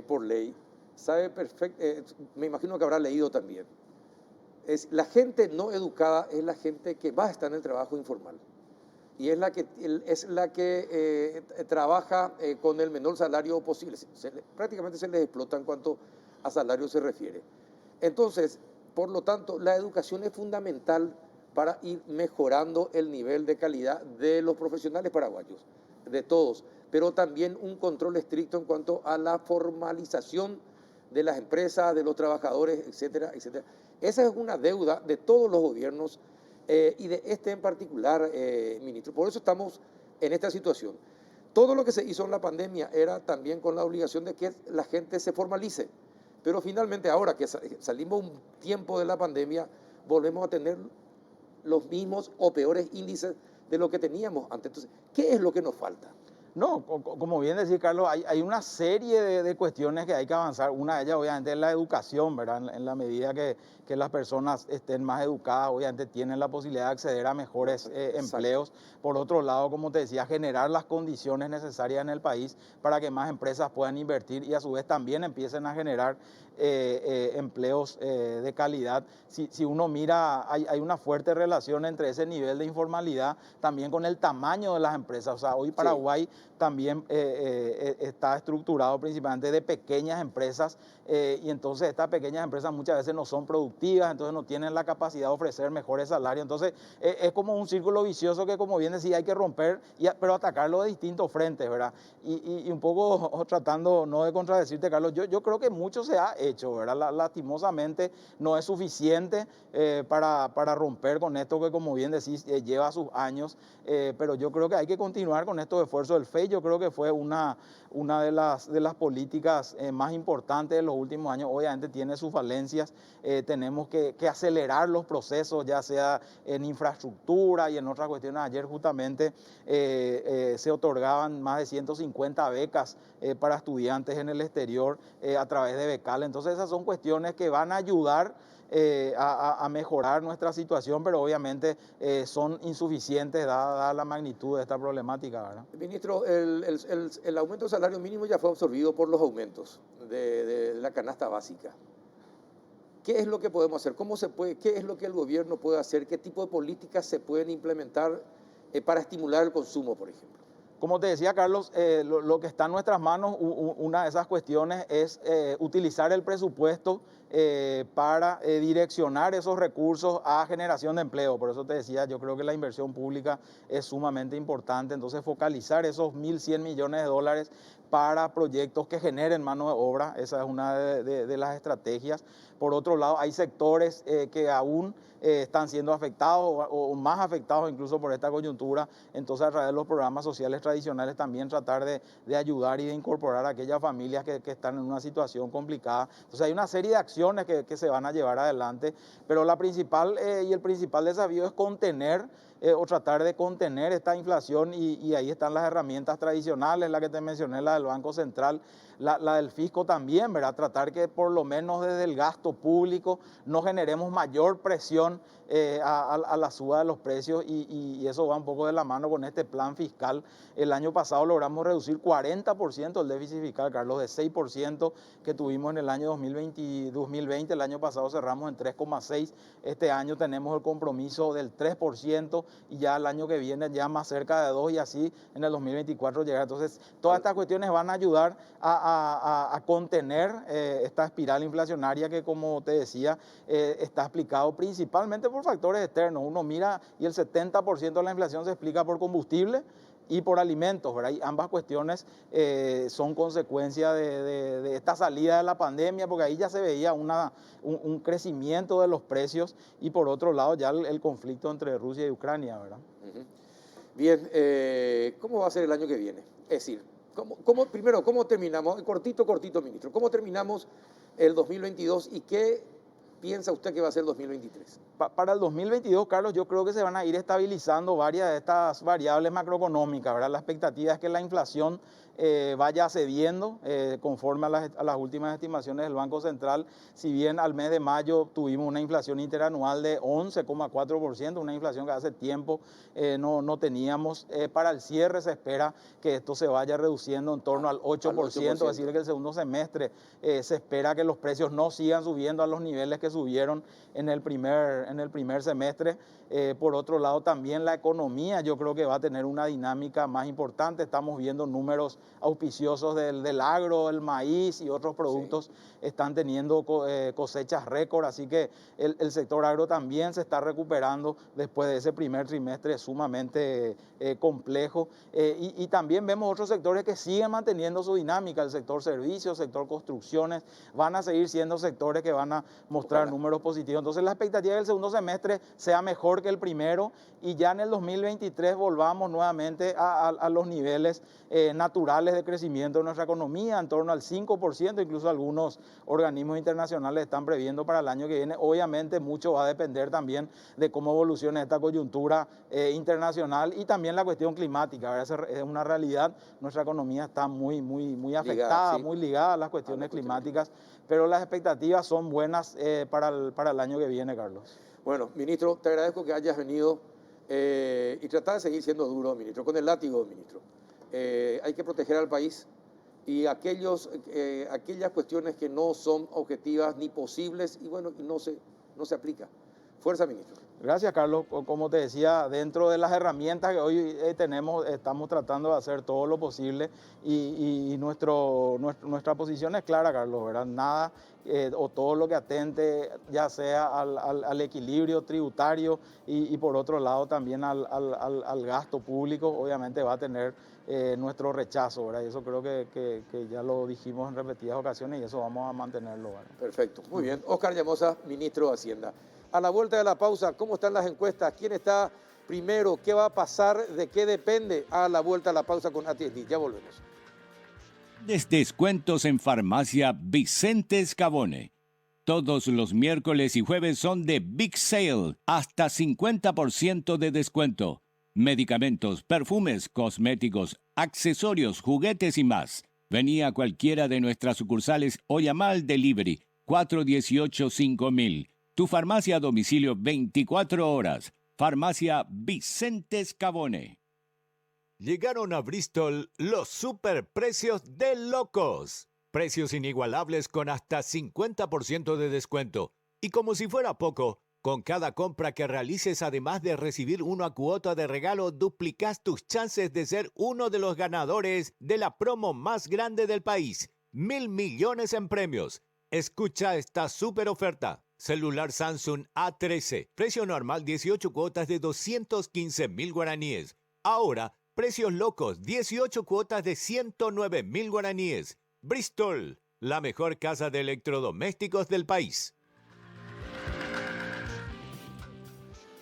por ley, sabe perfecto, me imagino que habrá leído también. La gente no educada es la gente que va a estar en el trabajo informal. Y es la que trabaja con el menor salario posible. Prácticamente se les explota en cuanto a salario se refiere. Entonces, por lo tanto, la educación es fundamental para ir mejorando el nivel de calidad de los profesionales paraguayos, de todos, pero también un control estricto en cuanto a la formalización de las empresas, de los trabajadores, etcétera, etcétera. Esa es una deuda de todos los gobiernos, y de este en particular, ministro. Por eso estamos en esta situación. Todo lo que se hizo en la pandemia era también con la obligación de que la gente se formalice. Pero finalmente, ahora que salimos un tiempo de la pandemia, volvemos a tener los mismos o peores índices de lo que teníamos antes. Entonces, ¿qué es lo que nos falta? No, como bien decía Carlos, hay una serie de cuestiones que hay que avanzar. Una de ellas, obviamente, es la educación, ¿verdad? En la medida que las personas estén más educadas, obviamente tienen la posibilidad de acceder a mejores empleos. Por otro lado, como te decía, generar las condiciones necesarias en el país para que más empresas puedan invertir y a su vez también empiecen a generar empleos de calidad. Si uno mira, hay una fuerte relación entre ese nivel de informalidad también con el tamaño de las empresas. O sea, hoy Paraguay también está estructurado principalmente de pequeñas empresas y entonces estas pequeñas empresas muchas veces no son productivas, entonces no tienen la capacidad de ofrecer mejores salarios. Entonces es como un círculo vicioso que, como bien decía, hay que romper, pero atacarlo de distintos frentes, ¿verdad? Y un poco tratando no de contradecirte, Carlos, yo creo que mucho se ha hecho, ¿verdad? Lastimosamente no es suficiente para romper con esto que, como bien decís, lleva sus años, pero yo creo que hay que continuar con estos esfuerzos. El FEI yo creo que fue una de las políticas más importantes de los últimos años. Obviamente tiene sus falencias, tenemos que acelerar los procesos, ya sea en infraestructura y en otras cuestiones. Ayer justamente se otorgaban más de 150 becas para estudiantes en el exterior a través de Becal. Entonces esas son cuestiones que van a ayudar a mejorar nuestra situación, pero obviamente son insuficientes dada la magnitud de esta problemática, ¿verdad? Ministro, el aumento del salario mínimo ya fue absorbido por los aumentos de la canasta básica. ¿Qué es lo que podemos hacer? ¿Qué es lo que el gobierno puede hacer? ¿Qué tipo de políticas se pueden implementar para estimular el consumo, por ejemplo? Como te decía, Carlos, lo que está en nuestras manos, una de esas cuestiones es utilizar el presupuesto para direccionar esos recursos a generación de empleo. Por eso te decía, yo creo que la inversión pública es sumamente importante. Entonces, focalizar esos 1.100 millones de dólares para proyectos que generen mano de obra, esa es una de las estrategias. Por otro lado, hay sectores que aún están siendo afectados o más afectados incluso por esta coyuntura. Entonces, a través de los programas sociales tradicionales también tratar de ayudar y de incorporar a aquellas familias que están en una situación complicada. Entonces, hay una serie de acciones que se van a llevar adelante, pero la principal y el principal desafío es contener o tratar de contener esta inflación y ahí están las herramientas tradicionales, la que te mencioné, la del Banco Central, la del fisco también, ¿verdad? Tratar que por lo menos desde el gasto público no generemos mayor presión a la suba de los precios y eso va un poco de la mano con este plan fiscal. El año pasado logramos reducir 40% el déficit fiscal, Carlos, de 6% que tuvimos en el año 2020. El año pasado cerramos en 3,6%. Este año tenemos el compromiso del 3% y ya el año que viene ya más cerca de 2% y así en el 2024 llegar. Entonces, todas estas cuestiones van a ayudar a contener esta espiral inflacionaria que, como te decía, está explicado principalmente por factores externos. Uno mira y el 70% de la inflación se explica por combustible y por alimentos, ¿verdad? Y ambas cuestiones son consecuencia de esta salida de la pandemia, porque ahí ya se veía un crecimiento de los precios y por otro lado ya el conflicto entre Rusia y Ucrania, ¿verdad? Bien, ¿cómo va a ser el año que viene? Es decir, primero, ¿cómo terminamos? Cortito, ministro. ¿Cómo terminamos el 2022 y qué piensa usted que va a ser el 2023? Para el 2022, Carlos, yo creo que se van a ir estabilizando varias de estas variables macroeconómicas, ¿verdad? La expectativa es que la inflación vaya cediendo conforme a las últimas estimaciones del Banco Central. Si bien al mes de mayo tuvimos una inflación interanual de 11,4%, una inflación que hace tiempo no teníamos, para el cierre se espera que esto se vaya reduciendo en torno al 8%, es decir, que el segundo semestre se espera que los precios no sigan subiendo a los niveles que subieron en el primer semestre. Por otro lado, también la economía yo creo que va a tener una dinámica más importante. Estamos viendo números auspiciosos del agro, el maíz y otros productos están teniendo cosechas récord, así que el sector agro también se está recuperando después de ese primer trimestre sumamente complejo. Y también vemos otros sectores que siguen manteniendo su dinámica, el sector servicios, el sector construcciones, van a seguir siendo sectores que van a mostrar mostrar Ojalá. números positivos. Entonces la expectativa es que el segundo semestre sea mejor que el primero y ya en el 2023 volvamos nuevamente a los niveles naturales de crecimiento de nuestra economía, en torno al 5%, incluso algunos organismos internacionales están previendo para el año que viene. Obviamente mucho va a depender también de cómo evolucione esta coyuntura internacional y también la cuestión climática, ¿verdad? Es una realidad, nuestra economía está muy afectada, Ligada, sí, muy ligada a las a las cuestiones cuestiones climáticas, pero las expectativas son buenas para el año que viene, Carlos. Bueno, ministro, te agradezco que hayas venido y tratar de seguir siendo duro, ministro, con el látigo, ministro. Hay que proteger al país y aquellas cuestiones que no son objetivas ni posibles y bueno, y no se aplica. Fuerza, ministro. Gracias, Carlos. Como te decía, dentro de las herramientas que hoy tenemos, estamos tratando de hacer todo lo posible y nuestra posición es clara, Carlos, ¿verdad? Nada o todo lo que atente, ya sea al equilibrio tributario y por otro lado también al gasto público, obviamente va a tener nuestro rechazo, ¿verdad? Y eso creo que ya lo dijimos en repetidas ocasiones y eso vamos a mantenerlo, ¿verdad? Perfecto, muy bien. Óscar Llamosa, ministro de Hacienda. A la vuelta de la pausa, ¿cómo están las encuestas? ¿Quién está primero? ¿Qué va a pasar? ¿De qué depende? A la vuelta de la pausa con AT&T. Ya volvemos. Descuentos en Farmacia Vicente Scavone. Todos los miércoles y jueves son de Big Sale, hasta 50% de descuento. Medicamentos, perfumes, cosméticos, accesorios, juguetes y más. Vení a cualquiera de nuestras sucursales o llama al delivery 418-5000. Tu farmacia a domicilio 24 horas. Farmacia Vicente Scavone. Llegaron a Bristol los superprecios de locos. Precios inigualables con hasta 50% de descuento. Y como si fuera poco, con cada compra que realices, además de recibir una cuota de regalo, duplicas tus chances de ser uno de los ganadores de la promo más grande del país. 1.000 millones en premios. Escucha esta super oferta. Celular Samsung A13. Precio normal 18 cuotas de 215.000 guaraníes. Ahora, precios locos, 18 cuotas de 109.000 guaraníes. Bristol, la mejor casa de electrodomésticos del país.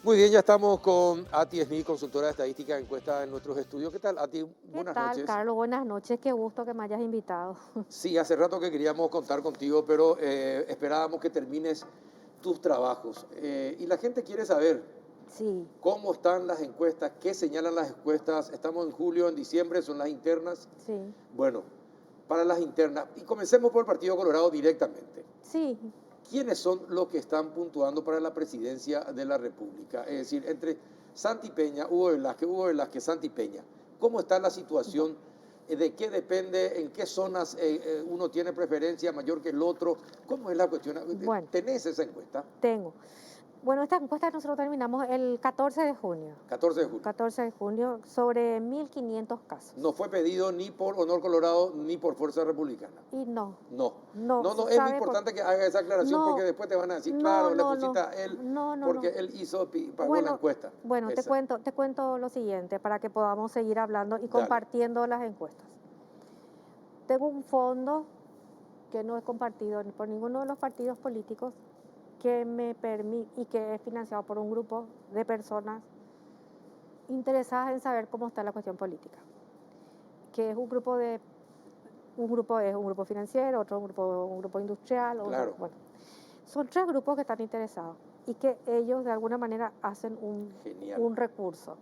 Muy bien, ya estamos con Ati Smith, consultora de estadística encuesta en nuestros estudios. ¿Qué tal, Ati? Buenas ¿Qué tal, noches. Carlos? Buenas noches, qué gusto que me hayas invitado. Sí, hace rato que queríamos contar contigo, pero esperábamos que termines tus trabajos. Y la gente quiere saber Sí, cómo están las encuestas, qué señalan las encuestas. Estamos en julio, en diciembre, son las internas. sí, Bueno, para las internas, y comencemos por el Partido Colorado directamente. sí. ¿Quiénes son los que están puntuando para la presidencia de la República? Es decir, entre Santi Peña, Hugo Velázquez, Santi Peña. ¿Cómo está la situación? ¿De qué depende? ¿En qué zonas uno tiene preferencia mayor que el otro? ¿Cómo es la cuestión? Bueno, ¿Tenés esa encuesta? tengo. Bueno, esta encuesta nosotros terminamos el 14 de junio. 14 de julio. 14 de junio, sobre 1.500 casos. No fue pedido ni por Honor Colorado ni por Fuerza Republicana. Y no, No. no, No, es muy ¿sabe importante que haga esa aclaración No, porque después te van a decir, no, claro, le no, pusiste no, a él no, porque no. él pagó la Bueno, encuesta. bueno, Esa. te cuento lo siguiente para que podamos seguir hablando y Dale. compartiendo las encuestas. Tengo un fondo que no es compartido por ninguno de los partidos políticos que me permite y que es financiado por un grupo de personas interesadas en saber cómo está la cuestión política, que es un grupo es un grupo financiero, otro un grupo industrial, Claro. bueno, son 3 grupos que están interesados y que ellos de alguna manera hacen Genial. un recurso.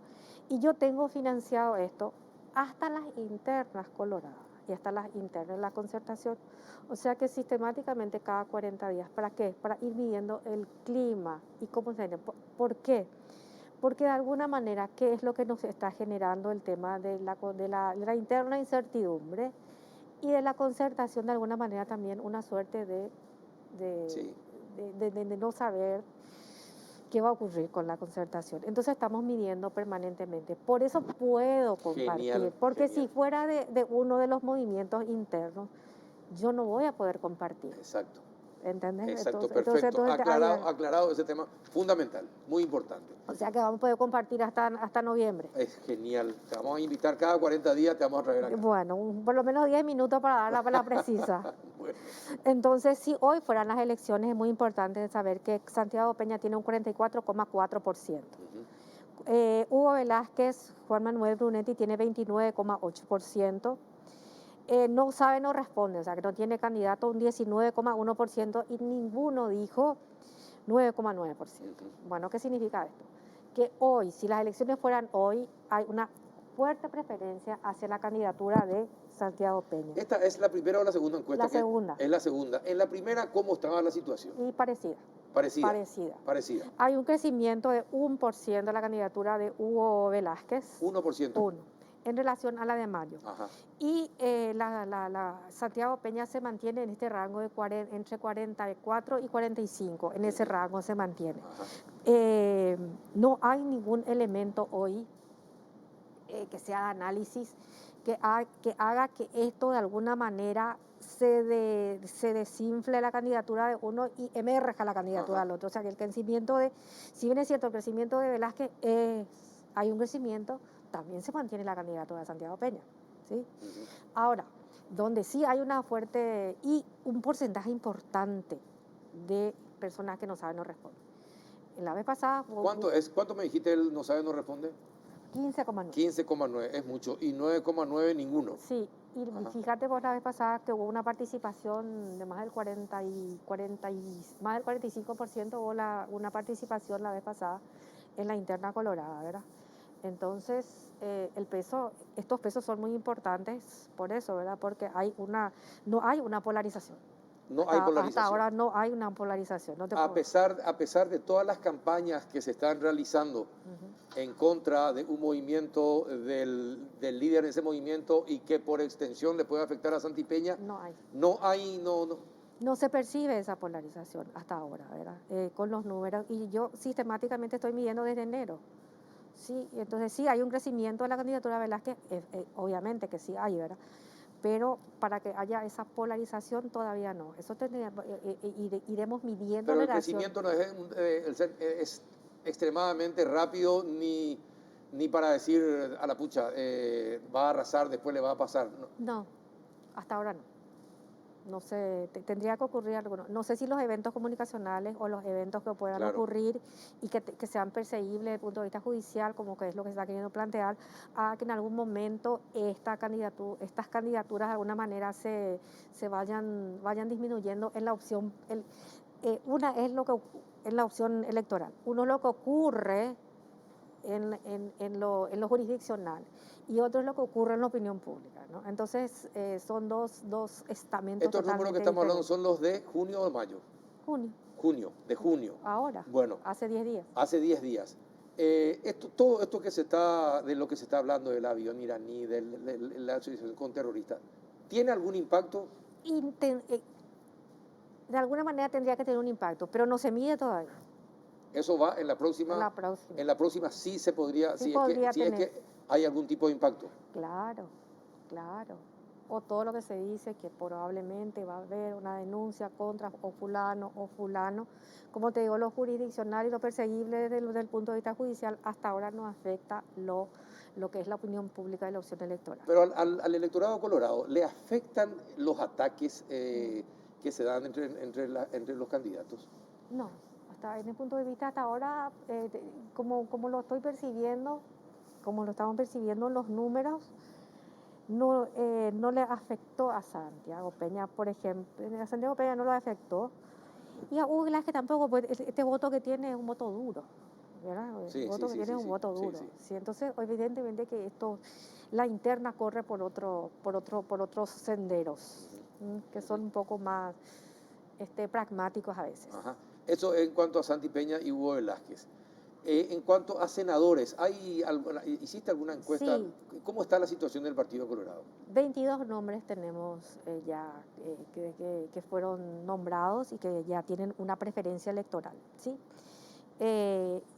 Y yo tengo financiado esto hasta las internas coloradas y hasta las internas de la concertación. O sea que sistemáticamente cada 40 días. ¿Para qué? Para ir midiendo el clima y cómo se viene. ¿Por qué? Porque de alguna manera, ¿qué es lo que nos está generando el tema de la interna incertidumbre y de la concertación? De alguna manera también una suerte Sí. de no saber qué va a ocurrir con la concertación. Entonces estamos midiendo permanentemente. Por eso puedo compartir, Genial, porque genial. si fuera de uno de los movimientos internos, yo no voy a poder compartir. Exacto. ¿entendés? Exacto, Entonces, perfecto. entonces, Aclarado ese tema fundamental, muy importante. o sea que vamos a poder compartir hasta noviembre. Es genial. Te vamos a invitar cada 40 días, te vamos a traer acá. Bueno, por lo menos 10 minutos para dar la precisa. Bueno, Entonces, si hoy fueran las elecciones, es muy importante saber que Santiago Peña tiene un 44,4%. Hugo Velázquez, Juan Manuel Brunetti tiene 29,8%. No sabe, no responde, o sea que no tiene candidato un 19,1% y ninguno dijo 9,9%. Bueno, ¿qué significa esto? Que hoy, si las elecciones fueran hoy, hay una fuerte preferencia hacia la candidatura de Santiago Peña. ¿esta es la primera o la segunda encuesta? La segunda. Es la segunda. En la primera, ¿cómo estaba la situación? Y parecida. Parecida. Hay un crecimiento de 1% de la candidatura de Hugo Velázquez. 1%. 1, en relación a la de mayo. Ajá. Y la Santiago Peña se mantiene en este rango de entre 44 y 45, en ese rango se mantiene. No hay ningún elemento hoy que sea de análisis que haga que esto de alguna manera se desinfle la candidatura de uno y emerja la candidatura del otro. O sea, que el crecimiento si bien es cierto, el crecimiento de Velázquez hay un crecimiento, también se mantiene la candidatura de Santiago Peña, ¿sí? Ahora, donde sí hay una fuerte y un porcentaje importante de personas que no saben, no responden. En la vez pasada... ¿Cuánto me dijiste él no sabe, no responde? 15,9. 15,9, es mucho. Y 9,9 ninguno. Sí, y fíjate vos la vez pasada que hubo una participación de más del 45%, hubo una participación la vez pasada en la interna colorada, ¿verdad? Entonces, estos pesos son muy importantes por eso, ¿verdad? Porque no hay una polarización. No hay polarización. Hasta ahora no hay una polarización. A pesar de todas las campañas que se están realizando en contra de un movimiento, del líder de ese movimiento y que por extensión le puede afectar a Santi Peña, no se percibe esa polarización hasta ahora, ¿verdad? Con los números. Y yo sistemáticamente estoy midiendo desde enero. Sí, entonces sí hay un crecimiento de la candidatura de Velázquez, obviamente que sí hay, ¿verdad? Pero para que haya esa polarización todavía no. Eso iremos midiendo. Pero el crecimiento no es extremadamente rápido ni para decir a la pucha, va a arrasar, después le va a pasar. No, hasta ahora no. No sé, tendría que ocurrir algo. No sé si los eventos comunicacionales o los eventos que puedan ocurrir y que sean perseguibles desde el punto de vista judicial, como que es lo que se está queriendo plantear, a que en algún momento estas candidaturas de alguna manera se vayan disminuyendo en la opción. Una es en la opción electoral. Uno lo que ocurre en lo jurisdiccional y otro es lo que ocurre en la opinión pública, ¿no? Entonces son dos estamentos. ¿Estos números que estamos hablando son los de junio o mayo? De junio. Ahora. Bueno. Hace 10 días. Hace 10 días. Todo esto de lo que se está hablando del avión iraní, de la asociación con terroristas, ¿tiene algún impacto? De alguna manera tendría que tener un impacto, pero no se mide todavía. Eso va en la próxima. En la próxima sí se podría, si es que hay algún tipo de impacto. Claro. O todo lo que se dice que probablemente va a haber una denuncia contra o fulano. Como te digo, lo jurisdiccional y lo perseguible desde el punto de vista judicial hasta ahora no afecta lo que es la opinión pública de la opción electoral. Pero al electorado colorado, ¿le afectan los ataques que se dan entre los candidatos? No. En el punto de vista hasta ahora, como lo estoy percibiendo, como lo estamos percibiendo en los números, no le afectó a Santiago Peña, por ejemplo. A Santiago Peña no lo afectó. Y a Hugo Velázquez tampoco, pues este voto que tiene es un voto duro, ¿verdad? El voto que tiene es un voto duro. Sí, entonces, evidentemente que la interna corre por otros senderos, que son un poco más pragmáticos a veces. Ajá. Eso en cuanto a Santi Peña y Hugo Velázquez. En cuanto a senadores, ¿hiciste alguna encuesta? Sí. ¿Cómo está la situación del Partido Colorado? 22 nombres tenemos ya que fueron nombrados y que ya tienen una preferencia electoral, ¿sí?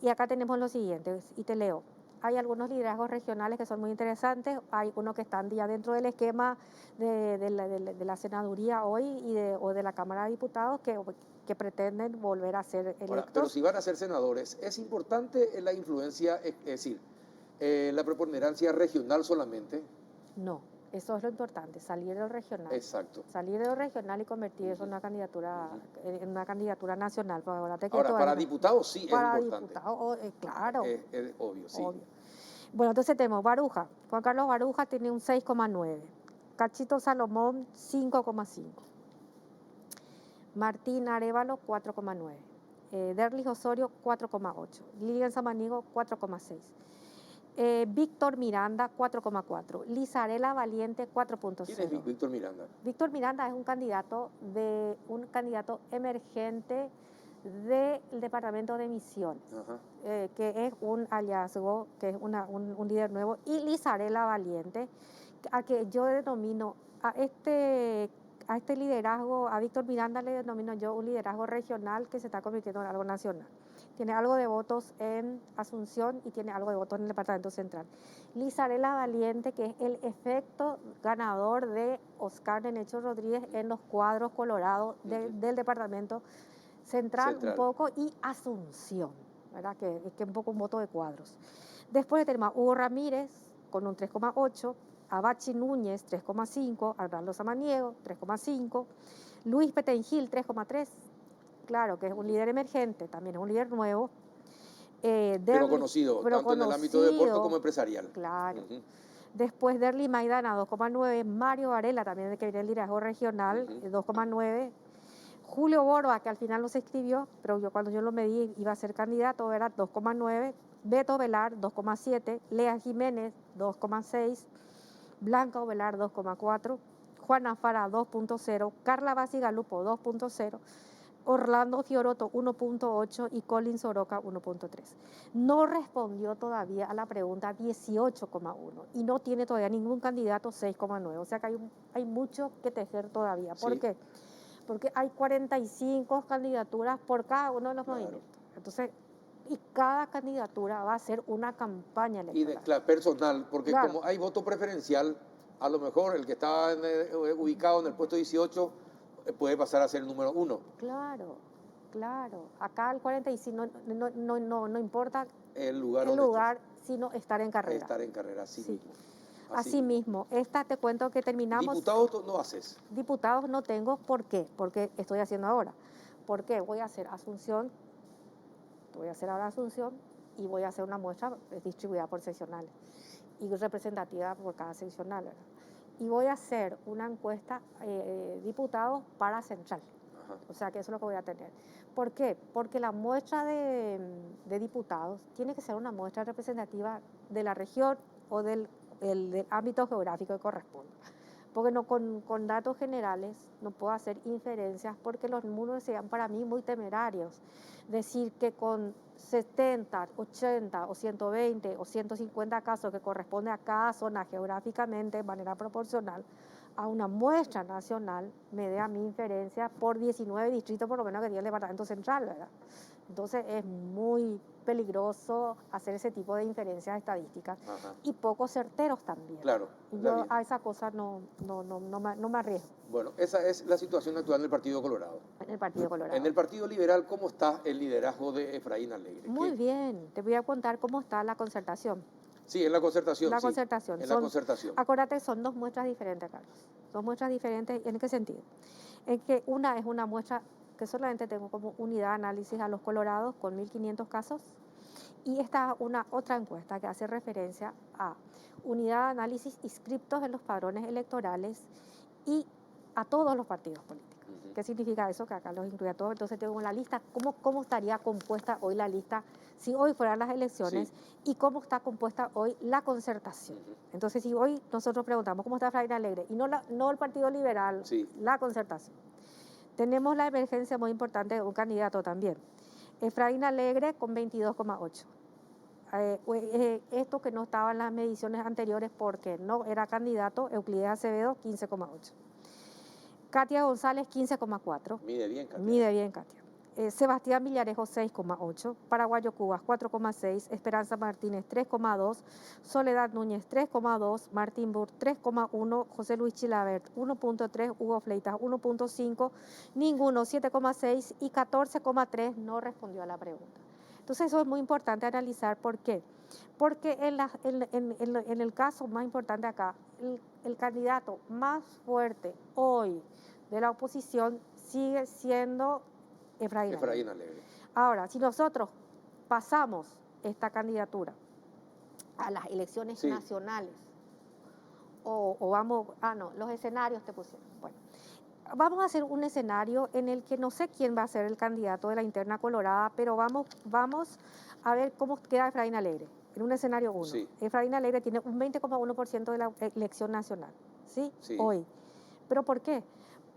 Y acá tenemos lo siguiente, y te leo. hay algunos liderazgos regionales que son muy interesantes, hay unos que están ya dentro del esquema de la senaduría hoy o de la Cámara de Diputados que pretenden volver a ser electos. Ahora, pero si van a ser senadores, es importante la influencia, es decir, la preponderancia regional solamente. No, eso es lo importante, salir de lo regional. Exacto. Salir de lo regional y convertir eso en una candidatura nacional. Porque acuérdate que Ahora, para no, diputados sí para es importante. diputados, claro. Es obvio, sí. Obvio. Bueno, entonces tenemos Baruja. Juan Carlos Baruja tiene un 6,9. Cachito Salomón, 5,5. Martín Arévalo, 4,9. Derlis Osorio, 4,8. Lilian Samaniego, 4,6. Víctor Miranda, 4,4. Lizarela Valiente, 4,0. ¿Quién es Víctor Miranda? Víctor Miranda es un candidato emergente del departamento de Misiones, que es un hallazgo, que es un líder nuevo, y Lizarela Valiente, a que yo denomino a este liderazgo, a Víctor Miranda le denomino yo un liderazgo regional que se está convirtiendo en algo nacional. Tiene algo de votos en Asunción y tiene algo de votos en el departamento central. Lizarela Valiente, que es el efecto ganador de Oscar Nenecho Rodríguez en los cuadros colorados del departamento central un poco, y Asunción, ¿verdad? Que es un poco un voto de cuadros. Después tenemos a Hugo Ramírez con un 3,8, a Bachi Núñez 3,5, a Arnaldo Samaniego 3,5, Luis Petengil 3,3, claro que es un líder emergente, también es un líder nuevo. Pero conocido, tanto en el ámbito de deporte como empresarial. Claro. Después Derly Maidana 2,9, Mario Varela también que viene el liderazgo regional 2,9, Julio Borba, que al final no se inscribió, pero cuando yo lo medí iba a ser candidato, era 2,9, Beto Velar 2,7, Lea Jiménez 2,6, Blanca Ovelar 2,4, Juana Fara 2,0, Carla Basigalupo 2,0, Orlando Fioroto 1,8 y Colin Soroka 1,3. No respondió todavía a la pregunta 18,1 y no tiene todavía ningún candidato 6,9. O sea que hay mucho que tejer todavía. ¿Por qué? Porque hay 45 candidaturas por cada uno de los movimientos. Entonces, y cada candidatura va a ser una campaña electoral. Y personal, porque como hay voto preferencial, a lo mejor el que está ubicado en el puesto 18 puede pasar a ser el número 1. Claro. Acá el 45 no importa el lugar sino estar en carrera. Estar en carrera, así mismo. Así mismo. Esta te cuento que terminamos. ¿Diputados no haces? Diputados no tengo. ¿Por qué? Porque estoy haciendo ahora. ¿Por qué? Voy a hacer Asunción. Voy a hacer ahora Asunción y voy a hacer una muestra distribuida por seccionales y representativa por cada seccional, ¿verdad? Y voy a hacer una encuesta diputados para Central. O sea que eso es lo que voy a tener. ¿Por qué? Porque la muestra de diputados tiene que ser una muestra representativa de la región o del ámbito geográfico que corresponda. Porque no, con datos generales no puedo hacer inferencias porque los números serían para mí muy temerarios. Decir que con 70, 80 o 120 o 150 casos que corresponde a cada zona geográficamente de manera proporcional a una muestra nacional me dé a mí inferencia por 19 distritos por lo menos que tiene el departamento central, ¿verdad? Entonces es muy peligroso hacer ese tipo de inferencias estadísticas y poco certeros también. Claro. Y yo a esa cosa no me arriesgo. Bueno, esa es la situación actual en el Partido Colorado. En el Partido Colorado. En el Partido Liberal, ¿cómo está el liderazgo de Efraín Alegre? Muy bien, te voy a contar cómo está la concertación. Sí, en la concertación. La concertación. En la concertación. Acuérdate, son dos muestras diferentes, Carlos. Dos muestras diferentes, ¿en qué sentido? En que una es una muestra que solamente tengo como unidad de análisis a los colorados con 1.500 casos, y esta es una otra encuesta que hace referencia a unidad de análisis inscriptos en los padrones electorales y a todos los partidos políticos. ¿Qué significa eso? Que acá los incluye a todos. Entonces tengo la lista, cómo estaría compuesta hoy la lista si hoy fueran las elecciones y cómo está compuesta hoy la concertación. Entonces si hoy nosotros preguntamos cómo está Efraín Alegre y no el Partido Liberal, la concertación. Tenemos la emergencia muy importante de un candidato también. Efraín Alegre con 22,8. Esto que no estaba en las mediciones anteriores porque no era candidato, Euclides Acevedo 15,8. Katia González 15,4. Mide bien, Katia. Mide bien, Katia. Sebastián Villarejo 6,8, Paraguayo Cubas 4,6, Esperanza Martínez 3,2, Soledad Núñez 3,2, Martín Burr 3,1, José Luis Chilabert 1,3, Hugo Fleitas 1,5, ninguno 7,6 y 14,3 no respondió a la pregunta. Entonces eso es muy importante analizar. ¿Por qué? Porque en el caso más importante acá, el candidato más fuerte hoy de la oposición sigue siendo Efraín Alegre. Ahora, si nosotros pasamos esta candidatura a las elecciones nacionales, o vamos, los escenarios te pusieron. Bueno, vamos a hacer un escenario en el que no sé quién va a ser el candidato de la interna colorada, pero vamos a ver cómo queda Efraín Alegre. En un escenario 1. Sí. Efraín Alegre tiene un 20,1% de la elección nacional, ¿sí? Hoy. ¿Pero por qué?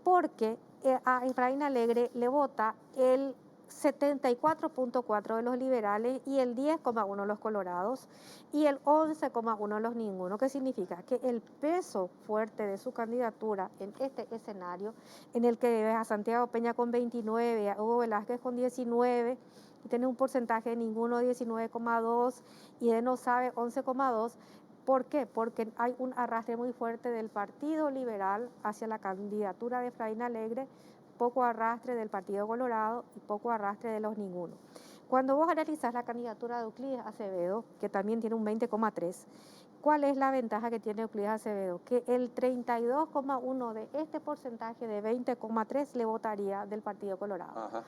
Porque a Efraín Alegre le vota el 74,4% de los liberales y el 10,1% de los colorados y el 11,1% de los ninguno, que significa que el peso fuerte de su candidatura en este escenario, en el que ves a Santiago Peña con 29, a Hugo Velázquez con 19, y tiene un porcentaje de ninguno 19,2 y de no sabe 11,2. ¿Por qué? Porque hay un arrastre muy fuerte del Partido Liberal hacia la candidatura de Efraín Alegre, poco arrastre del Partido Colorado y poco arrastre de los ninguno. Cuando vos analizás la candidatura de Euclides Acevedo, que también tiene un 20,3, ¿cuál es la ventaja que tiene Euclides Acevedo? Que el 32,1 de este porcentaje de 20,3 le votaría del Partido Colorado. Ajá.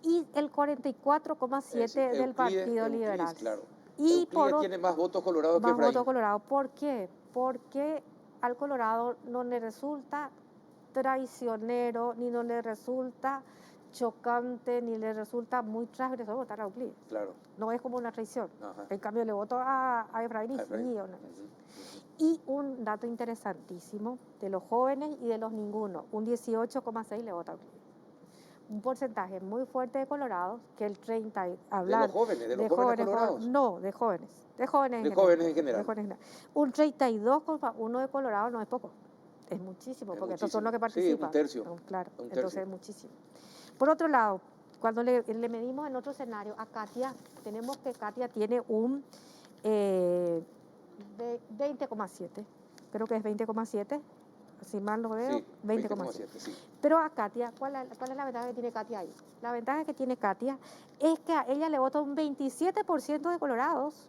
Y el 44,7 del Partido Liberal. Claro. Y tiene más votos colorados que Efraín. Más votos colorados. ¿Por qué? Porque al Colorado no le resulta traicionero, ni no le resulta chocante, ni le resulta muy transgresor votar a Euclides. Claro. No es como una traición. Ajá. En cambio, le votó a Efraín y sí. Y un dato interesantísimo de los jóvenes y de los ninguno, un 18,6 le vota a Euclides. Un porcentaje muy fuerte de colorados, que el 30, hablar de los jóvenes colorados. No, de jóvenes en general. Un 32,1 de colorados no es poco, es muchísimo, porque estos son los que participan. Sí, un tercio. Claro, entonces es muchísimo. Por otro lado, cuando le medimos en otro escenario a Katia, tenemos que Katia tiene un 20,7, creo que es 20,7. Si mal no veo, sí, 20,7. Sí. Pero a Katia, ¿cuál es la ventaja que tiene Katia ahí? La ventaja que tiene Katia es que a ella le vota un 27% de colorados,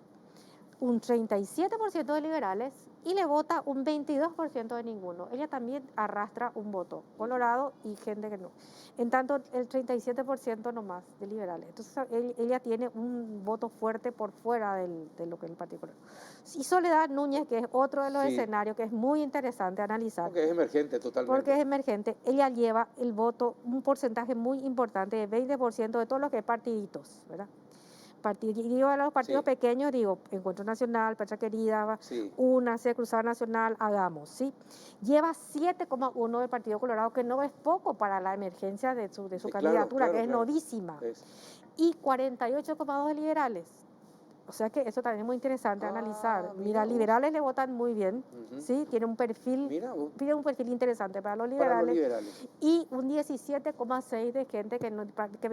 un 37% de liberales y le vota un 22% de ninguno. Ella también arrastra un voto colorado y gente que no. En tanto, el 37% nomás de liberales. Entonces, ella tiene un voto fuerte por fuera de lo que es el Partido Colorado. Y Soledad Núñez, que es otro de los escenarios que es muy interesante analizar. Porque es emergente totalmente. Porque es emergente. Ella lleva el voto, un porcentaje muy importante de 20% de todos los que es partiditos, ¿verdad? Digo a los partidos pequeños, digo, Encuentro Nacional, Patria Querida, UNACE, Cruzada Nacional, Hagamos, ¿sí? Lleva 7,1 del Partido Colorado, que no es poco para la emergencia de su candidatura, que es novísima. Y 48,2 de liberales. O sea que eso también es muy interesante analizar. Mira, liberales le votan muy bien, ¿sí? Tiene un perfil interesante para los liberales. Y un 17,6 de gente que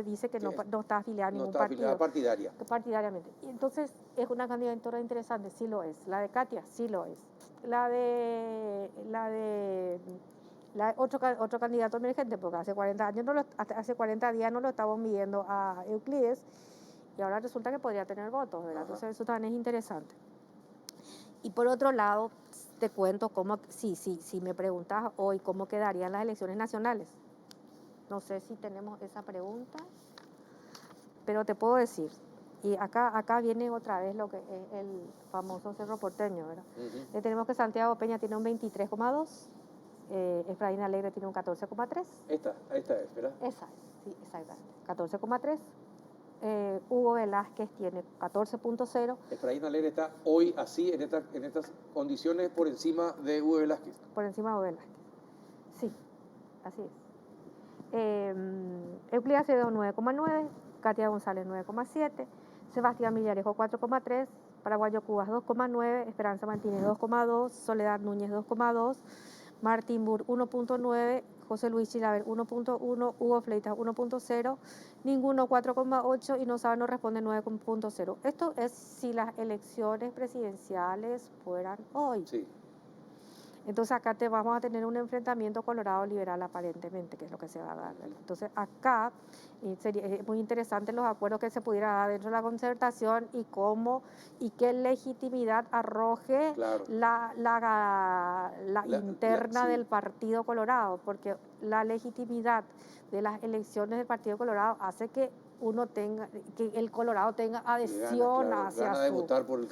dice que no está afiliada a ningún partido. Afiliada partidariamente. Y entonces es una candidatura interesante, sí lo es. La de Katia, sí lo es. La de otro candidato emergente, porque hace 40 días no lo estábamos midiendo a Euclides, y ahora resulta que podría tener votos, ¿verdad? Entonces eso también es interesante. Y por otro lado, te cuento cómo, si me preguntas hoy cómo quedarían las elecciones nacionales. No sé si tenemos esa pregunta, pero te puedo decir, y acá viene otra vez lo que es el famoso Cerro Porteño, ¿verdad? Tenemos que Santiago Peña tiene un 23,2, Efraín Alegre tiene un 14,3. Esta es, ¿verdad? Esa es, sí, exactamente, 14,3. Hugo Velázquez tiene 14,0. Efraín Alegre está hoy así, en estas condiciones, por encima de Hugo Velázquez. Por encima de Hugo Velázquez, sí, así es. Euclides Acevedo 9,9, Katia González 9,7, Sebastián Villarejo 4,3, Paraguayo Cubas 2,9, Esperanza Martínez 2,2, Soledad Núñez 2,2, Martín Burr 1,9, José Luis Chilaver 1.1, Hugo Fleitas 1.0, ninguno 4,8 y no responde 9.0. Esto es si las elecciones presidenciales fueran hoy. Sí. Entonces acá vamos a tener un enfrentamiento Colorado-liberal aparentemente, que es lo que se va a dar. Entonces acá sería muy interesante los acuerdos que se pudiera dar dentro de la concertación y cómo y qué legitimidad arroje Claro. la interna sí. del Partido Colorado, porque la legitimidad de las elecciones del Partido Colorado hace que que el Colorado tenga adhesión hacia gana de votar por el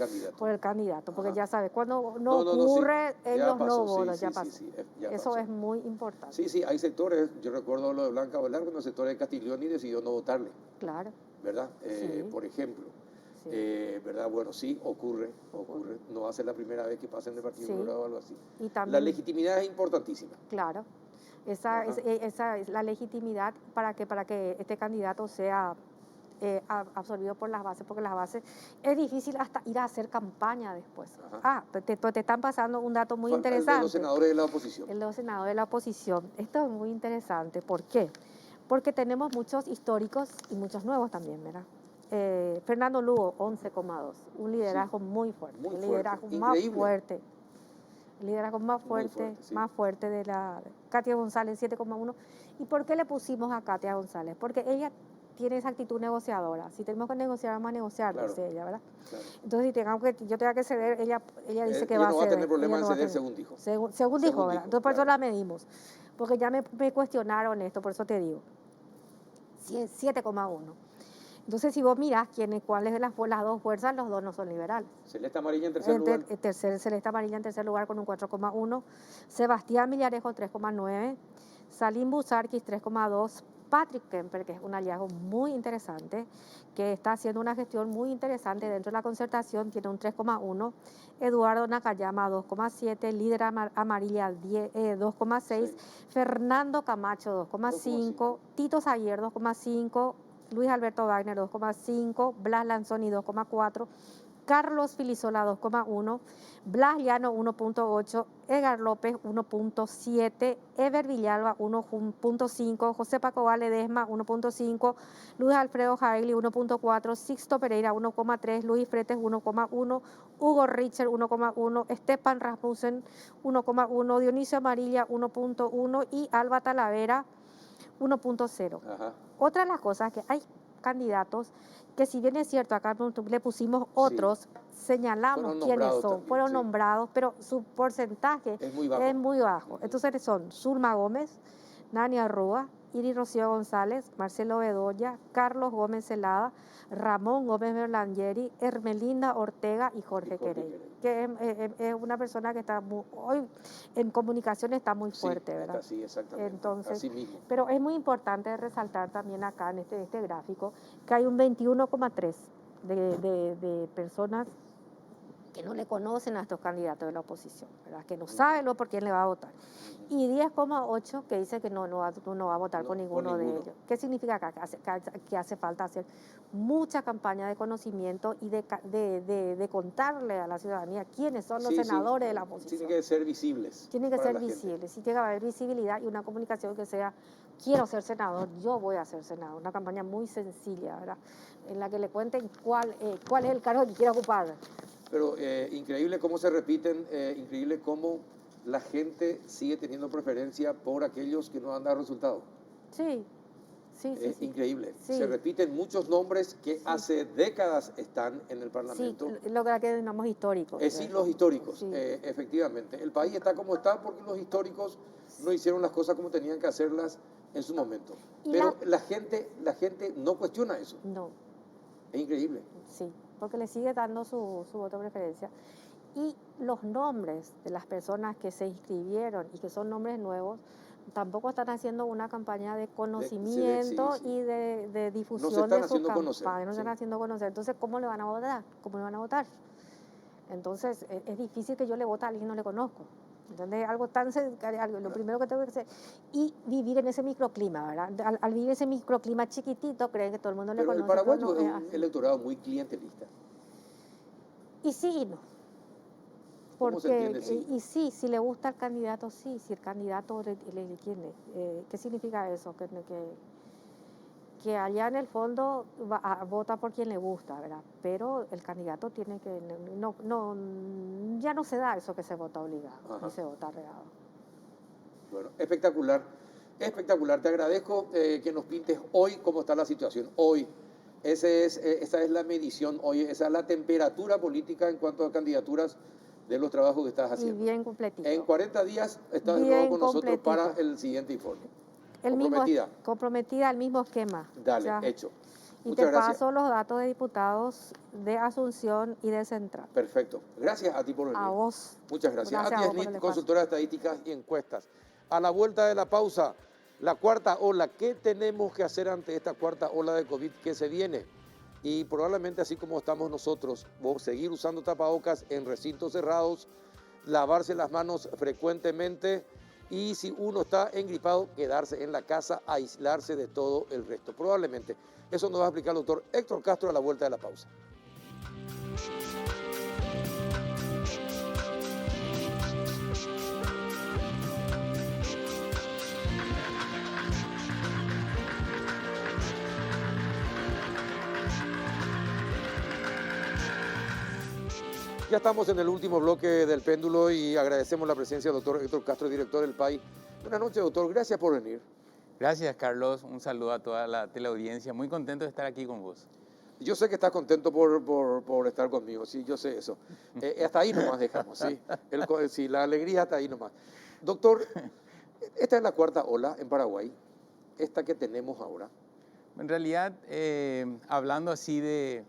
candidato. Porque Ajá. ya sabes, cuando No, ocurre, sí. ellos pasó, no votan, sí, ya sí, pasó. sí, ya Eso pasó. es muy importante. Sí, hay sectores, yo recuerdo lo de Blanca Velar, cuando el sector de Castiglioni decidió no votarle. Claro. ¿Verdad? Sí. Por ejemplo. Sí. ¿Verdad? Bueno, sí, ocurre. No va a ser la primera vez que pasen del Partido Colorado o algo así. Y también, la legitimidad es importantísima. Claro. Esa es la legitimidad para que este candidato sea absorbido por las bases, porque las bases es difícil hasta ir a hacer campaña después. Te están pasando un dato muy interesante. El de los senadores de la oposición. El de los senadores de la oposición. Esto es muy interesante. ¿Por qué? Porque tenemos muchos históricos y muchos nuevos también, ¿verdad? Fernando Lugo, 11,2. Un liderazgo muy fuerte. Muy el fuerte. liderazgo Increíble. más fuerte. El liderazgo más fuerte de la Katia González, 7,1. ¿Y por qué le pusimos a Katia González? Porque ella tiene esa actitud negociadora. Si tenemos que negociar, vamos a negociar, dice ella, ¿verdad? Claro. Entonces, si yo tenga que ceder, ella dice que va a ceder. No va a tener problema en ceder, según dijo. Según dijo, ¿verdad? Entonces, por eso la medimos. Porque ya me cuestionaron esto, por eso te digo. 7,1. Entonces, si vos mirás cuáles de las dos fuerzas, los dos no son liberales. Celeste Amarilla en tercer lugar. Celeste Amarilla en tercer lugar con un 4,1. Sebastián Millarejo, 3,9. Salim Busarquis, 3,2. Patrick Kemper, que es un hallazgo muy interesante, que está haciendo una gestión muy interesante dentro de la concertación, tiene un 3,1. Eduardo Nakayama, 2,7. Líder Amarilla, 2,6. Sí. Fernando Camacho, 2,5. Tito Sayer, 2,5. Luis Alberto Wagner, 2,5. Blas Lanzoni, 2,4. Carlos Filisola, 2,1. Blas Llano, 1,8. Edgar López, 1,7. Ever Villalba, 1,5. José Paco Ledesma, 1,5. Luis Alfredo Jaegli, 1,4. Sixto Pereira, 1,3. Luis Fretes, 1,1. Hugo Richter, 1,1. Esteban Rasmussen, 1,1. Dionisio Amarilla, 1,1. Y Alba Talavera, 1,0. Otra de las cosas que hay candidatos que, si bien es cierto, acá le pusimos otros, señalamos quiénes son, fueron nombrados, pero su porcentaje es muy bajo. Entonces son Zulma Gómez, Nani Arrua, Iri Rocío González, Marcelo Bedoya, Carlos Gómez Celada, Ramón Gómez Berlangieri, Hermelinda Ortega y Jorge Querey, que es una persona que está hoy en comunicación está muy fuerte, ¿verdad? Sí, exactamente. Entonces, así mismo. Pero es muy importante resaltar también acá en este gráfico que hay un 21,3 de personas que no le conocen a estos candidatos de la oposición, ¿verdad? Que no saben por quién le va a votar. Y 10,8 que dice que no va a votar por ninguno de ellos. ¿Qué significa acá? Que hace falta hacer mucha campaña de conocimiento y de contarle a la ciudadanía quiénes son los senadores de la oposición. Tienen que ser visibles. Tienen que ser visibles. Sí, tiene que haber visibilidad y una comunicación que sea: quiero ser senador, yo voy a ser senador. Una campaña muy sencilla, ¿verdad? En la que le cuenten cuál es el cargo que quiere ocupar. Pero increíble cómo se repiten, increíble cómo la gente sigue teniendo preferencia por aquellos que no han dado resultados. Sí. Increíble. Sí. Se repiten muchos nombres que hace décadas están en el Parlamento. Sí, lo que denominamos históricos. Sí, los históricos, efectivamente. El país está como está porque los históricos no hicieron las cosas como tenían que hacerlas en su momento. Pero la gente no cuestiona eso. No. Es increíble. Sí, porque le sigue dando su voto de preferencia. Y los nombres de las personas que se inscribieron y que son nombres nuevos tampoco están haciendo una campaña de conocimiento y de difusión de su campaña. No se están haciendo conocer. Entonces, ¿cómo le van a votar? Entonces, es difícil que yo le vote a alguien que no le conozco. Entonces, lo primero que tengo que hacer y vivir en ese microclima, ¿verdad? Al vivir ese microclima chiquitito, creen que todo el mundo le conoce. Pero el paraguayo es un electorado muy clientelista. Y sí y no. ¿Cómo se Porque, entiende? Sí. y sí, si le gusta el candidato, sí, si el candidato, ¿quién es? ¿Qué significa eso? Que allá en el fondo vota por quien le gusta, ¿verdad? Pero el candidato tiene que, ya no se da eso que se vota obligado, Ajá. ni se vota regado. Bueno, espectacular, espectacular. Te agradezco que nos pintes hoy cómo está la situación. Hoy, esa es la medición, hoy, esa es la temperatura política en cuanto a candidaturas de los trabajos que estás Y haciendo. bien completito. En 40 días estás de nuevo Bien con nosotros para completito. el siguiente informe. El mismo, ¿Comprometida? comprometida al mismo esquema. Dale, Ya. hecho. Y Muchas te gracias. paso los datos de diputados de Asunción y de Central. Perfecto. Gracias a ti por venir. A vos. Muchas gracias. Gracias a vos por el ATIESNIT, espacio. consultora de estadísticas y encuestas. A la vuelta de la pausa, la cuarta ola. ¿Qué tenemos que hacer ante esta cuarta ola de COVID que se viene? Y probablemente así como estamos nosotros, seguir usando tapabocas en recintos cerrados, lavarse las manos frecuentemente y si uno está engripado, quedarse en la casa, aislarse de todo el resto. Probablemente. Eso nos va a explicar el doctor Héctor Castro a la vuelta de la pausa. Ya estamos en el último bloque del péndulo y agradecemos la presencia del doctor Héctor Castro, director del PAI. Buenas noches, doctor. Gracias por venir. Gracias, Carlos. Un saludo a toda la teleaudiencia. Muy contento de estar aquí con vos. Yo sé que estás contento por estar conmigo, sí, yo sé eso. Hasta ahí nomás dejamos, ¿sí? Sí, la alegría hasta ahí nomás. Doctor, esta es la cuarta ola en Paraguay, esta que tenemos ahora. En realidad, hablando así de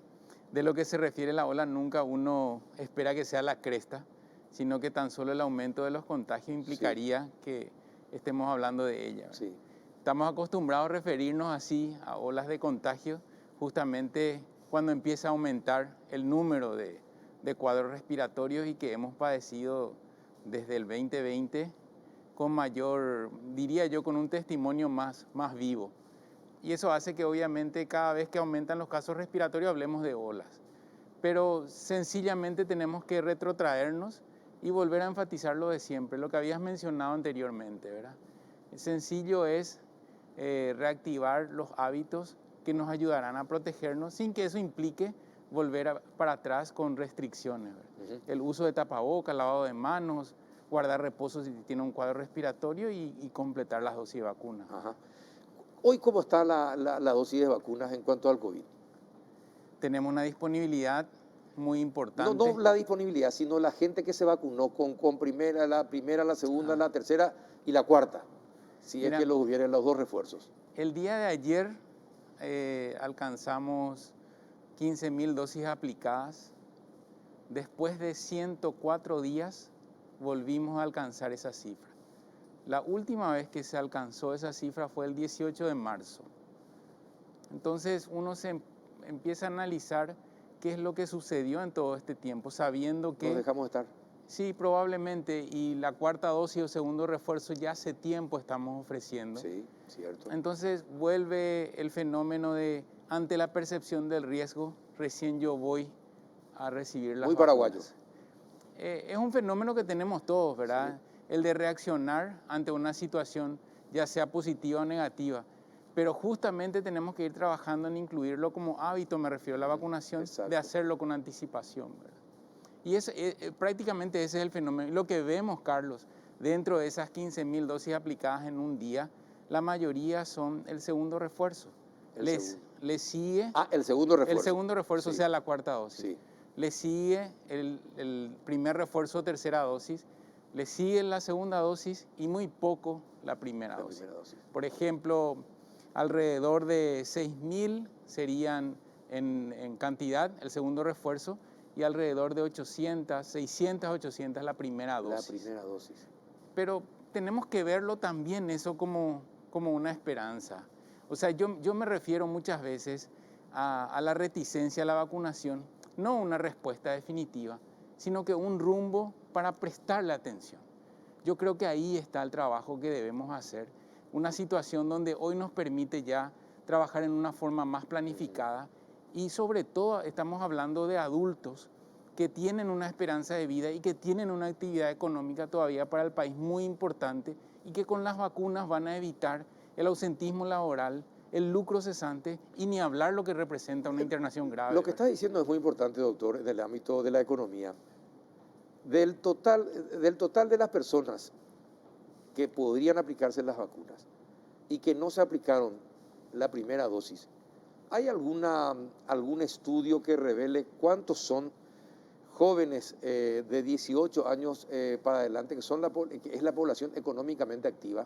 lo que se refiere a la ola, nunca uno espera que sea la cresta, sino que tan solo el aumento de los contagios implicaría que estemos hablando de ella. Sí. Estamos acostumbrados a referirnos así a olas de contagio justamente cuando empieza a aumentar el número de cuadros respiratorios y que hemos padecido desde el 2020 con mayor, diría yo, con un testimonio más vivo. Y eso hace que obviamente cada vez que aumentan los casos respiratorios hablemos de olas. Pero sencillamente tenemos que retrotraernos y volver a enfatizar lo de siempre, lo que habías mencionado anteriormente, ¿verdad? Sencillo es reactivar los hábitos que nos ayudarán a protegernos sin que eso implique volver para atrás con restricciones. El uso de tapabocas, lavado de manos, guardar reposo si tiene un cuadro respiratorio y completar las dosis de vacunas. Ajá. Hoy, ¿cómo está la dosis de vacunas en cuanto al COVID? Tenemos una disponibilidad muy importante. No la disponibilidad, sino la gente que se vacunó con la primera, la segunda, la tercera y la cuarta, si Mira, es que los hubieran los dos refuerzos. El día de ayer alcanzamos 15.000 dosis aplicadas. Después de 104 días volvimos a alcanzar esa cifra. La última vez que se alcanzó esa cifra fue el 18 de marzo. Entonces uno se empieza a analizar qué es lo que sucedió en todo este tiempo, sabiendo que... ¿Nos dejamos estar? Sí, probablemente, y la cuarta dosis o segundo refuerzo ya hace tiempo estamos ofreciendo. Sí, cierto. Entonces vuelve el fenómeno de, ante la percepción del riesgo, recién yo voy a recibir las Muy vacunas. paraguayo. Es un fenómeno que tenemos todos, ¿verdad? Sí. El de reaccionar ante una situación, ya sea positiva o negativa. Pero justamente tenemos que ir trabajando en incluirlo como hábito, me refiero a la vacunación, exacto, de hacerlo con anticipación, ¿verdad? Y prácticamente ese es el fenómeno. Lo que vemos, Carlos, dentro de esas 15.000 dosis aplicadas en un día, la mayoría son el segundo refuerzo. Le sigue... el segundo refuerzo. El segundo refuerzo, sí, o sea, la cuarta dosis. Sí. Le sigue el primer refuerzo, tercera dosis. Le sigue la segunda dosis y muy poco la primera dosis. Por ejemplo, alrededor de 6.000 serían en cantidad el segundo refuerzo y alrededor de 600, 800 la primera dosis. La primera dosis. Pero tenemos que verlo también eso como una esperanza. O sea, yo me refiero muchas veces a la reticencia a la vacunación, no una respuesta definitiva, sino que un rumbo para prestarle atención. Yo creo que ahí está el trabajo que debemos hacer, una situación donde hoy nos permite ya trabajar en una forma más planificada y sobre todo estamos hablando de adultos que tienen una esperanza de vida y que tienen una actividad económica todavía para el país muy importante y que con las vacunas van a evitar el ausentismo laboral, el lucro cesante y ni hablar lo que representa una internación grave. Lo que está diciendo es muy importante, doctor, en el ámbito de la economía. Del total de las personas que podrían aplicarse las vacunas y que no se aplicaron la primera dosis, ¿hay algún estudio que revele cuántos son jóvenes de 18 años para adelante, que es la población económicamente activa,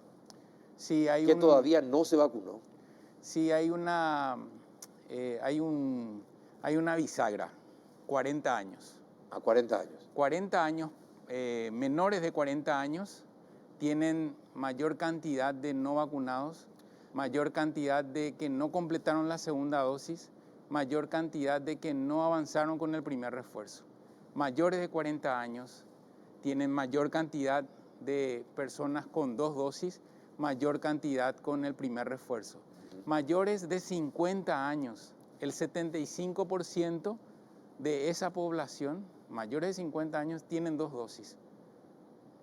Sí, que todavía no se vacunó? Sí, hay una bisagra, 40 años. A 40 años. 40 años, menores de 40 años tienen mayor cantidad de no vacunados, mayor cantidad de que no completaron la segunda dosis, mayor cantidad de que no avanzaron con el primer refuerzo. Mayores de 40 años tienen mayor cantidad de personas con 2 dosis, mayor cantidad con el primer refuerzo. Mayores de 50 años, el 75% de esa población, mayores de 50 años, tienen 2 dosis.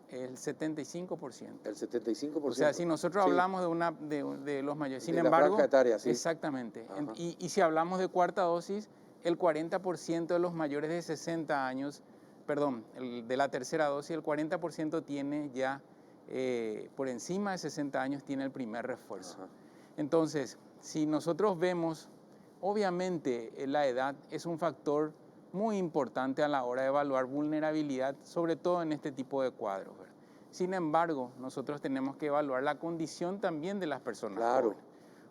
El 75%. El 75%. O sea, si nosotros Sí. hablamos de los mayores, sin De la embargo, franja etaria, sí. exactamente. Ajá. Y si hablamos de cuarta dosis, el 40% de los mayores de 60 años, de la tercera dosis, el 40% tiene ya, por encima de 60 años, tiene el primer refuerzo. Ajá. Entonces, si nosotros vemos, obviamente la edad es un factor muy importante a la hora de evaluar vulnerabilidad, sobre todo en este tipo de cuadros, ¿verdad? Sin embargo, nosotros tenemos que evaluar la condición también de las personas Claro. jóvenes.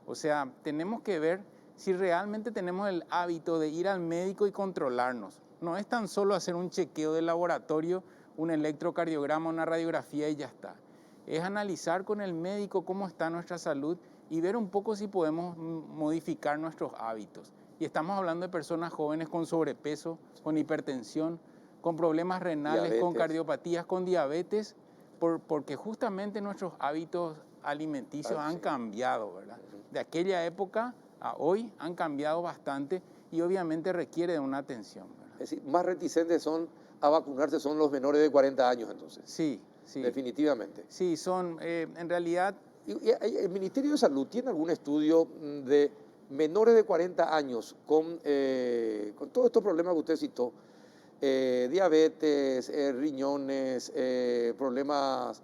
O sea, tenemos que ver si realmente tenemos el hábito de ir al médico y controlarnos. No es tan solo hacer un chequeo de laboratorio, un electrocardiograma, una radiografía y ya está. Es analizar con el médico cómo está nuestra salud y ver un poco si podemos modificar nuestros hábitos. Y estamos hablando de personas jóvenes con sobrepeso, con hipertensión, con problemas renales, Diabetes. con cardiopatías, con diabetes, porque justamente nuestros hábitos alimenticios han Sí. cambiado, ¿verdad? De aquella época a hoy han cambiado bastante y obviamente requiere de una atención, ¿verdad? Es decir, más reticentes a vacunarse son los menores de 40 años, entonces. Sí, sí. Definitivamente. Sí, son, en realidad, Y ¿el Ministerio de Salud tiene algún estudio de menores de 40 años con todos estos problemas que usted citó? Diabetes, riñones, problemas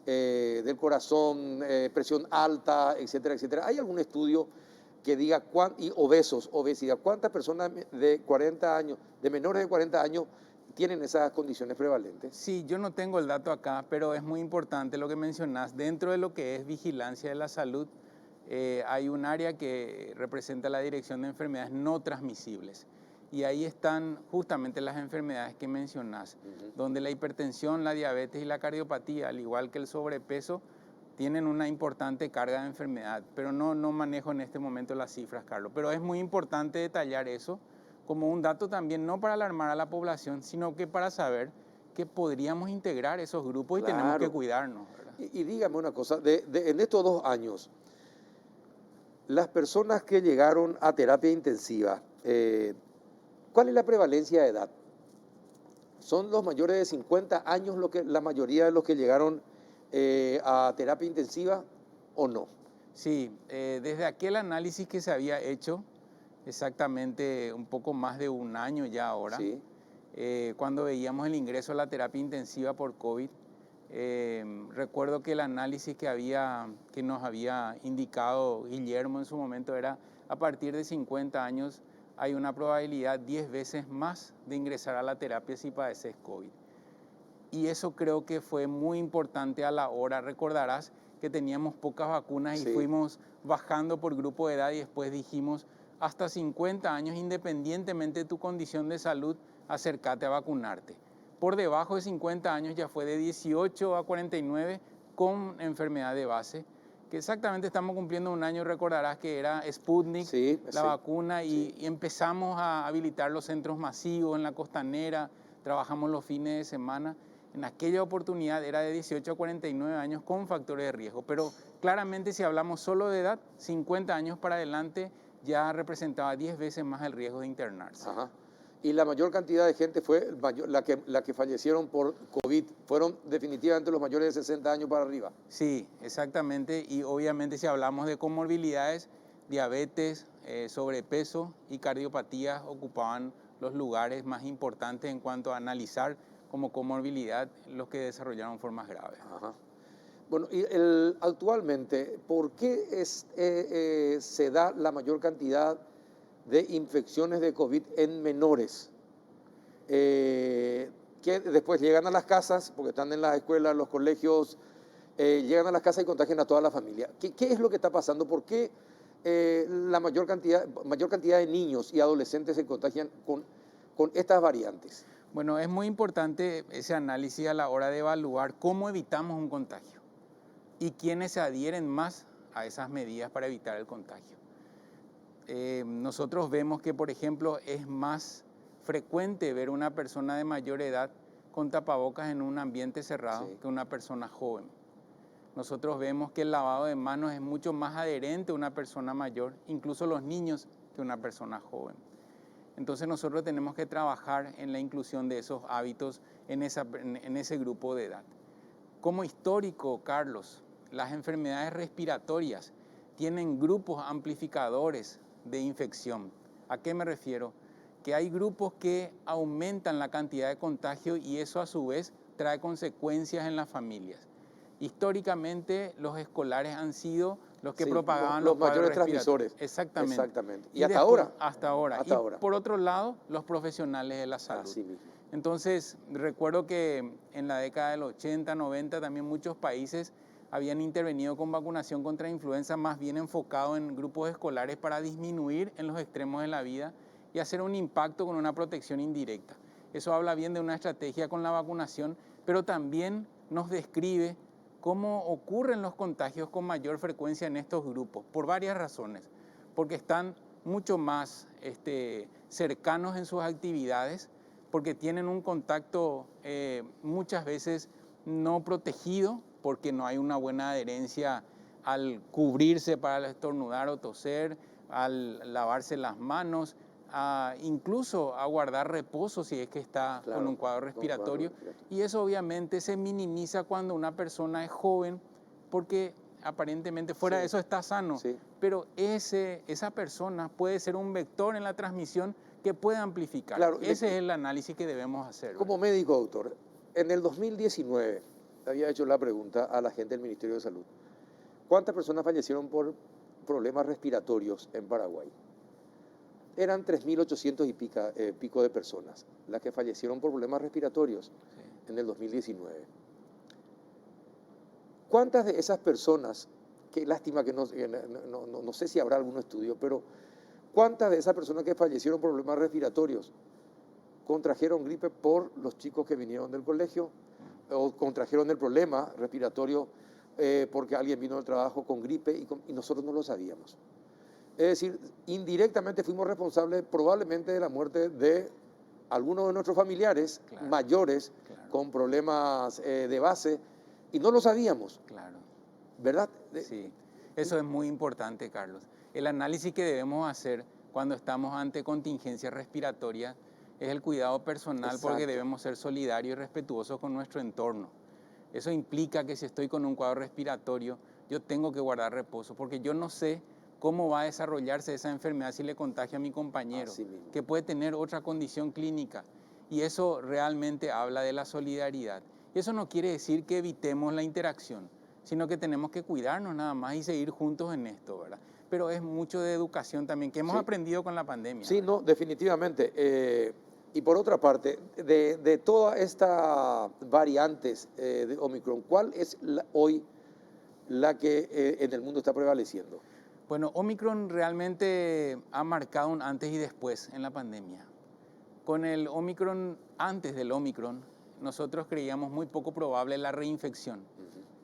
del corazón, presión alta, etcétera, etcétera. ¿Hay algún estudio que diga y obesidad, cuántas personas de 40 años, de menores de 40 años, tienen esas condiciones prevalentes? sí, yo no tengo el dato acá, pero es muy importante lo que mencionás. Dentro de lo que es vigilancia de la salud, hay un área que representa la Dirección de Enfermedades No Transmisibles. Y ahí están justamente las enfermedades que mencionás, donde la hipertensión, la diabetes y la cardiopatía, al igual que el sobrepeso, tienen una importante carga de enfermedad. Pero no manejo en este momento las cifras, Carlos. Pero es muy importante detallar eso como un dato también, no para alarmar a la población, sino que para saber que podríamos integrar esos grupos y tenemos Claro. que cuidarnos, ¿verdad? Y dígame una cosa, en estos 2 años, las personas que llegaron a terapia intensiva, ¿cuál es la prevalencia de edad? ¿Son los mayores de 50 años la mayoría de los que llegaron a terapia intensiva o no? Sí, desde aquel análisis que se había hecho, exactamente un poco más de un año ya ahora, Sí. cuando veíamos el ingreso a la terapia intensiva por COVID, recuerdo que el análisis que nos había indicado Guillermo en su momento era a partir de 50 años hay una probabilidad 10 veces más de ingresar a la terapia si padeces COVID. Y eso creo que fue muy importante a la hora. Recordarás que teníamos pocas vacunas y Sí. fuimos bajando por grupo de edad y después dijimos hasta 50 años, independientemente de tu condición de salud, acércate a vacunarte. Por debajo de 50 años ya fue de 18 a 49 con enfermedad de base, que exactamente estamos cumpliendo un año, recordarás que era Sputnik, Sí, la sí, vacuna, y empezamos a habilitar los centros masivos en la costanera, trabajamos los fines de semana. En aquella oportunidad era de 18 a 49 años con factores de riesgo, pero claramente si hablamos solo de edad, 50 años para adelante ya representaba 10 veces más el riesgo de internarse. Ajá. Y la mayor cantidad de gente fue la que fallecieron por COVID. Fueron definitivamente los mayores de 60 años para arriba. Sí, exactamente. Y obviamente si hablamos de comorbilidades, diabetes, sobrepeso y cardiopatía ocupaban los lugares más importantes en cuanto a analizar como comorbilidad los que desarrollaron formas graves. Ajá. Bueno, y actualmente, ¿por qué se da la mayor cantidad de infecciones de COVID en menores? Que después llegan a las casas, porque están en las escuelas, los colegios, llegan a las casas y contagian a toda la familia. ¿Qué es lo que está pasando? ¿Por qué la mayor cantidad de niños y adolescentes se contagian con estas variantes? Bueno, es muy importante ese análisis a la hora de evaluar cómo evitamos un contagio y quiénes se adhieren más a esas medidas para evitar el contagio. Nosotros vemos que, por ejemplo, es más frecuente ver una persona de mayor edad con tapabocas en un ambiente cerrado que una persona joven. Nosotros vemos que el lavado de manos es mucho más adherente a una persona mayor, incluso los niños, que una persona joven. Entonces nosotros tenemos que trabajar en la inclusión de esos hábitos en ese grupo de edad. Como histórico, Carlos, las enfermedades respiratorias tienen grupos amplificadores de infección. ¿A qué me refiero? Que hay grupos que aumentan la cantidad de contagio y eso a su vez trae consecuencias en las familias. Históricamente los escolares han sido los que propagaban los mayores transmisores. Exactamente. ¿Y hasta ahora? Hasta ahora. Por otro lado, los profesionales de la salud. Así mismo. Entonces, recuerdo que en la década del 80, 90, también muchos países habían intervenido con vacunación contra influenza, más bien enfocado en grupos escolares para disminuir en los extremos de la vida y hacer un impacto con una protección indirecta. Eso habla bien de una estrategia con la vacunación, pero también nos describe cómo ocurren los contagios con mayor frecuencia en estos grupos, por varias razones. Porque están mucho más cercanos en sus actividades, porque tienen un contacto muchas veces no protegido, porque no hay una buena adherencia al cubrirse para estornudar o toser, al lavarse las manos, incluso a guardar reposo si es que está con un cuadro respiratorio. Y eso obviamente se minimiza cuando una persona es joven, porque aparentemente fuera de eso está sano, pero esa persona puede ser un vector en la transmisión que puede amplificar. Ese es el análisis que debemos hacer. Como médico, doctor, en el 2019 había hecho la pregunta a la gente del Ministerio de Salud: ¿cuántas personas fallecieron por problemas respiratorios en Paraguay? Eran 3.800 y pico de personas las que fallecieron por problemas respiratorios en el 2019. ¿Cuántas de esas personas, qué lástima que no sé si habrá algún estudio, pero cuántas de esas personas que fallecieron por problemas respiratorios contrajeron gripe por los chicos que vinieron del colegio, o contrajeron el problema respiratorio porque alguien vino del trabajo con gripe y nosotros no lo sabíamos? Es decir, indirectamente fuimos responsables probablemente de la muerte de algunos de nuestros familiares mayores con problemas de base y no lo sabíamos. ¿Verdad? Sí, eso es muy importante, Carlos. El análisis que debemos hacer cuando estamos ante contingencia respiratoria es el cuidado personal, porque debemos ser solidarios y respetuosos con nuestro entorno. Eso implica que si estoy con un cuadro respiratorio, yo tengo que guardar reposo, porque yo no sé cómo va a desarrollarse esa enfermedad si le contagia a mi compañero, que puede tener otra condición clínica. Y eso realmente habla de la solidaridad. Y eso no quiere decir que evitemos la interacción, sino que tenemos que cuidarnos nada más y seguir juntos en esto, ¿verdad? Pero es mucho de educación también, que hemos aprendido con la pandemia. Sí, no, definitivamente. Y por otra parte, de todas estas variantes de Omicron, ¿cuál es hoy la que en el mundo está prevaleciendo? Bueno, Omicron realmente ha marcado un antes y después en la pandemia. Con el Omicron, antes del Omicron, nosotros creíamos muy poco probable la reinfección.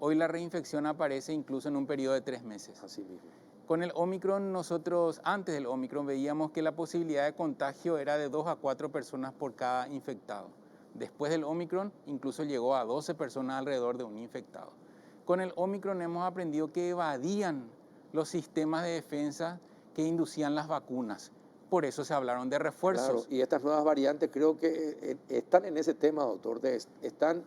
Hoy la reinfección aparece incluso en un periodo de 3 meses. Así mismo. Con el Omicron, nosotros antes del Omicron veíamos que la posibilidad de contagio era de 2 a 4 personas por cada infectado. Después del Omicron, incluso llegó a 12 personas alrededor de un infectado. Con el Omicron hemos aprendido que evadían los sistemas de defensa que inducían las vacunas. por eso se hablaron de refuerzos. Claro, y estas nuevas variantes creo que están en ese tema, doctor, están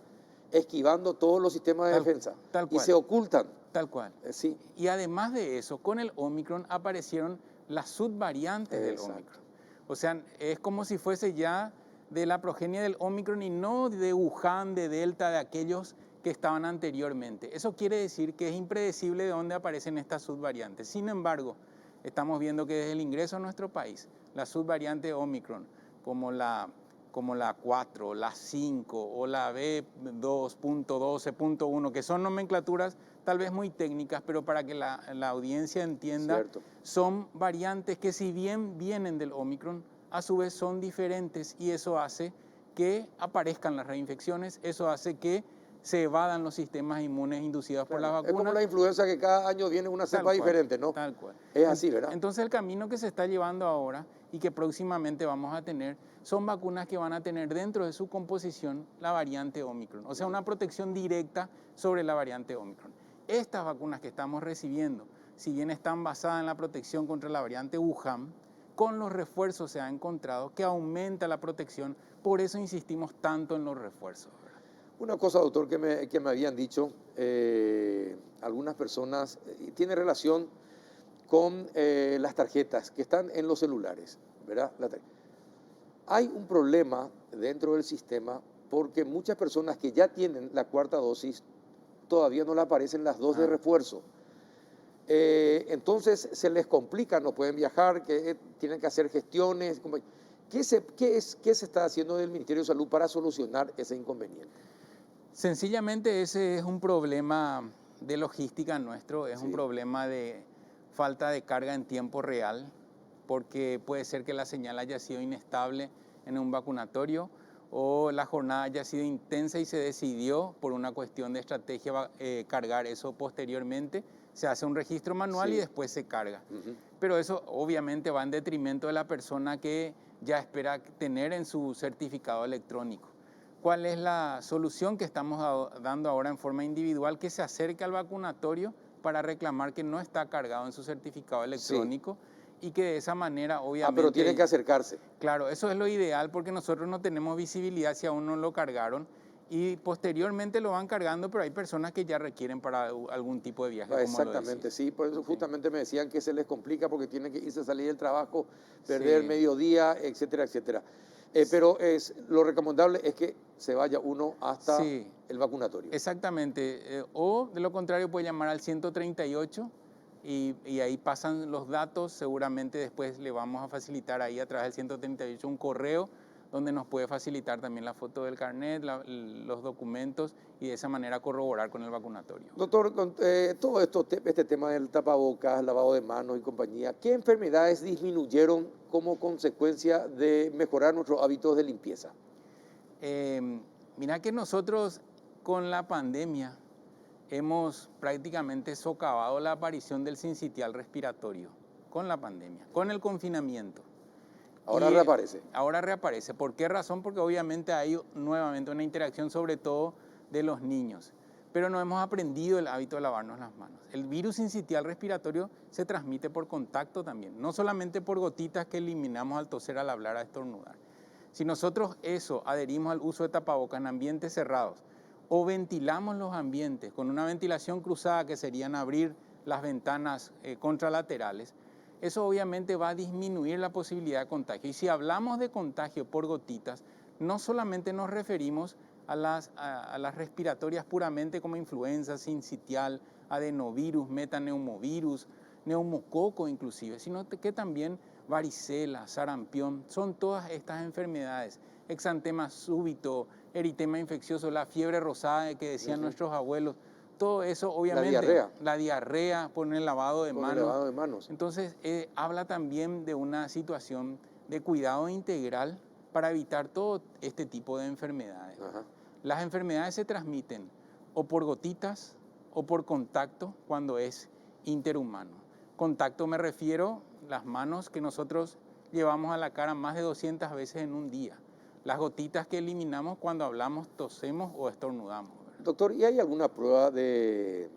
esquivando todos los sistemas de defensa tal y cual. se ocultan. Tal cual. Sí. Y además de eso, con el Omicron aparecieron las subvariantes del Omicron. O sea, es como si fuese ya de la progenie del Omicron y no de Wuhan, de Delta, de aquellos que estaban anteriormente. Eso quiere decir que es impredecible de dónde aparecen estas subvariantes. Sin embargo, estamos viendo que desde el ingreso a nuestro país, la subvariante Omicron, como la 4, la 5 o la B2.12.1, que son nomenclaturas tal vez muy técnicas, pero para que la audiencia entienda, Cierto. son variantes que si bien vienen del Omicron, a su vez son diferentes y eso hace que aparezcan las reinfecciones, eso hace que se evadan los sistemas inmunes inducidos por las Claro, vacunas. es como la influenza que cada año viene una cepa diferente, ¿no? Tal cual. Es así, ¿verdad? Entonces el camino que se está llevando ahora y que próximamente vamos a tener son vacunas que van a tener dentro de su composición la variante Omicron, o sea, una protección directa sobre la variante Omicron. Estas vacunas que estamos recibiendo, si bien están basadas en la protección contra la variante Wuhan, con los refuerzos se ha encontrado que aumenta la protección, por eso insistimos tanto en los refuerzos. Una cosa, doctor, que me habían dicho algunas personas, tiene relación con las tarjetas que están en los celulares, ¿verdad? Hay un problema dentro del sistema porque muchas personas que ya tienen la cuarta dosis todavía no le aparecen las dos de refuerzo. Entonces se les complica, no pueden viajar, que tienen que hacer gestiones. ¿Qué se está haciendo del Ministerio de Salud para solucionar ese inconveniente? Sencillamente ese es un problema de logística nuestro, es un problema de falta de carga en tiempo real, porque puede ser que la señal haya sido inestable en un vacunatorio o la jornada haya sido intensa y se decidió por una cuestión de estrategia cargar eso posteriormente. Se hace un registro manual y después se carga. Pero eso obviamente va en detrimento de la persona que ya espera tener en su certificado electrónico. ¿Cuál es la solución que estamos dando ahora en forma individual? Que se acerque al vacunatorio para reclamar que no está cargado en su certificado electrónico y que de esa manera obviamente... pero tienen que acercarse. Claro, eso es lo ideal porque nosotros no tenemos visibilidad si aún no lo cargaron y posteriormente lo van cargando, pero hay personas que ya requieren para algún tipo de viaje. Exactamente, sí, por eso justamente me decían que se les complica porque tienen que irse a salir del trabajo, perder el mediodía, etcétera, etcétera. Pero lo recomendable es que se vaya uno hasta el vacunatorio. Exactamente, o de lo contrario puede llamar al 138 y ahí pasan los datos, seguramente después le vamos a facilitar ahí a través del 138 un correo donde nos puede facilitar también la foto del carnet, los documentos y de esa manera corroborar con el vacunatorio. Doctor, con todo este tema del tapabocas, lavado de manos y compañía, ¿qué enfermedades disminuyeron como consecuencia de mejorar nuestros hábitos de limpieza? Mira que nosotros con la pandemia hemos prácticamente socavado la aparición del sincitial respiratorio con la pandemia, con el confinamiento. Ahora reaparece. Ahora reaparece. ¿Por qué razón? Porque obviamente hay nuevamente una interacción sobre todo de los niños. Pero no hemos aprendido el hábito de lavarnos las manos. El virus sincitial respiratorio se transmite por contacto también, no solamente por gotitas que eliminamos al toser, al hablar, a estornudar. Si nosotros eso adherimos al uso de tapabocas en ambientes cerrados o ventilamos los ambientes con una ventilación cruzada que serían abrir las ventanas contralaterales, eso obviamente va a disminuir la posibilidad de contagio. Y si hablamos de contagio por gotitas, no solamente nos referimos a las respiratorias puramente como influenza, sincitial, adenovirus, metaneumovirus, neumococo inclusive, sino que también varicela, sarampión, son todas estas enfermedades, exantema súbito, eritema infeccioso, la fiebre rosada que decían nuestros abuelos, todo eso obviamente, la diarrea por el lavado de manos. Entonces habla también de una situación de cuidado integral para evitar todo este tipo de enfermedades. Las enfermedades se transmiten o por gotitas o por contacto cuando es interhumano. Contacto me refiero a las manos que nosotros llevamos a la cara más de 200 veces en un día. Las gotitas que eliminamos cuando hablamos, tosemos o estornudamos. Doctor, ¿y hay alguna prueba de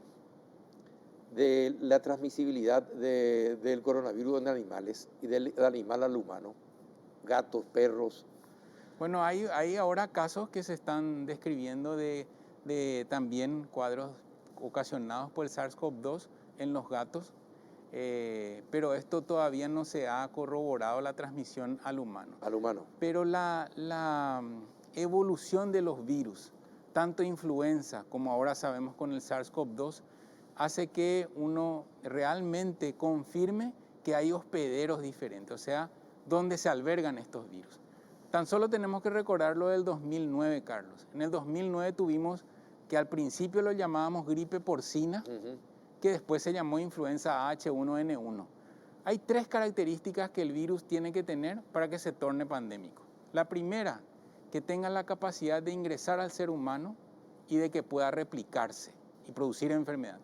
de la transmisibilidad del coronavirus en animales y del animal al humano? Gatos, perros. Bueno, hay ahora casos que se están describiendo de también cuadros ocasionados por el SARS-CoV-2 en los gatos, pero esto todavía no se ha corroborado la transmisión al humano. Al humano. Pero la evolución de los virus, tanto influenza como ahora sabemos con el SARS-CoV-2, hace que uno realmente confirme que hay hospederos diferentes, o sea, donde se albergan estos virus. Tan solo tenemos que recordar lo del 2009, Carlos. En el 2009 tuvimos que al principio lo llamábamos gripe porcina, que después se llamó influenza H1N1. Hay 3 características que el virus tiene que tener para que se torne pandémico. La primera, que tenga la capacidad de ingresar al ser humano y de que pueda replicarse y producir enfermedad.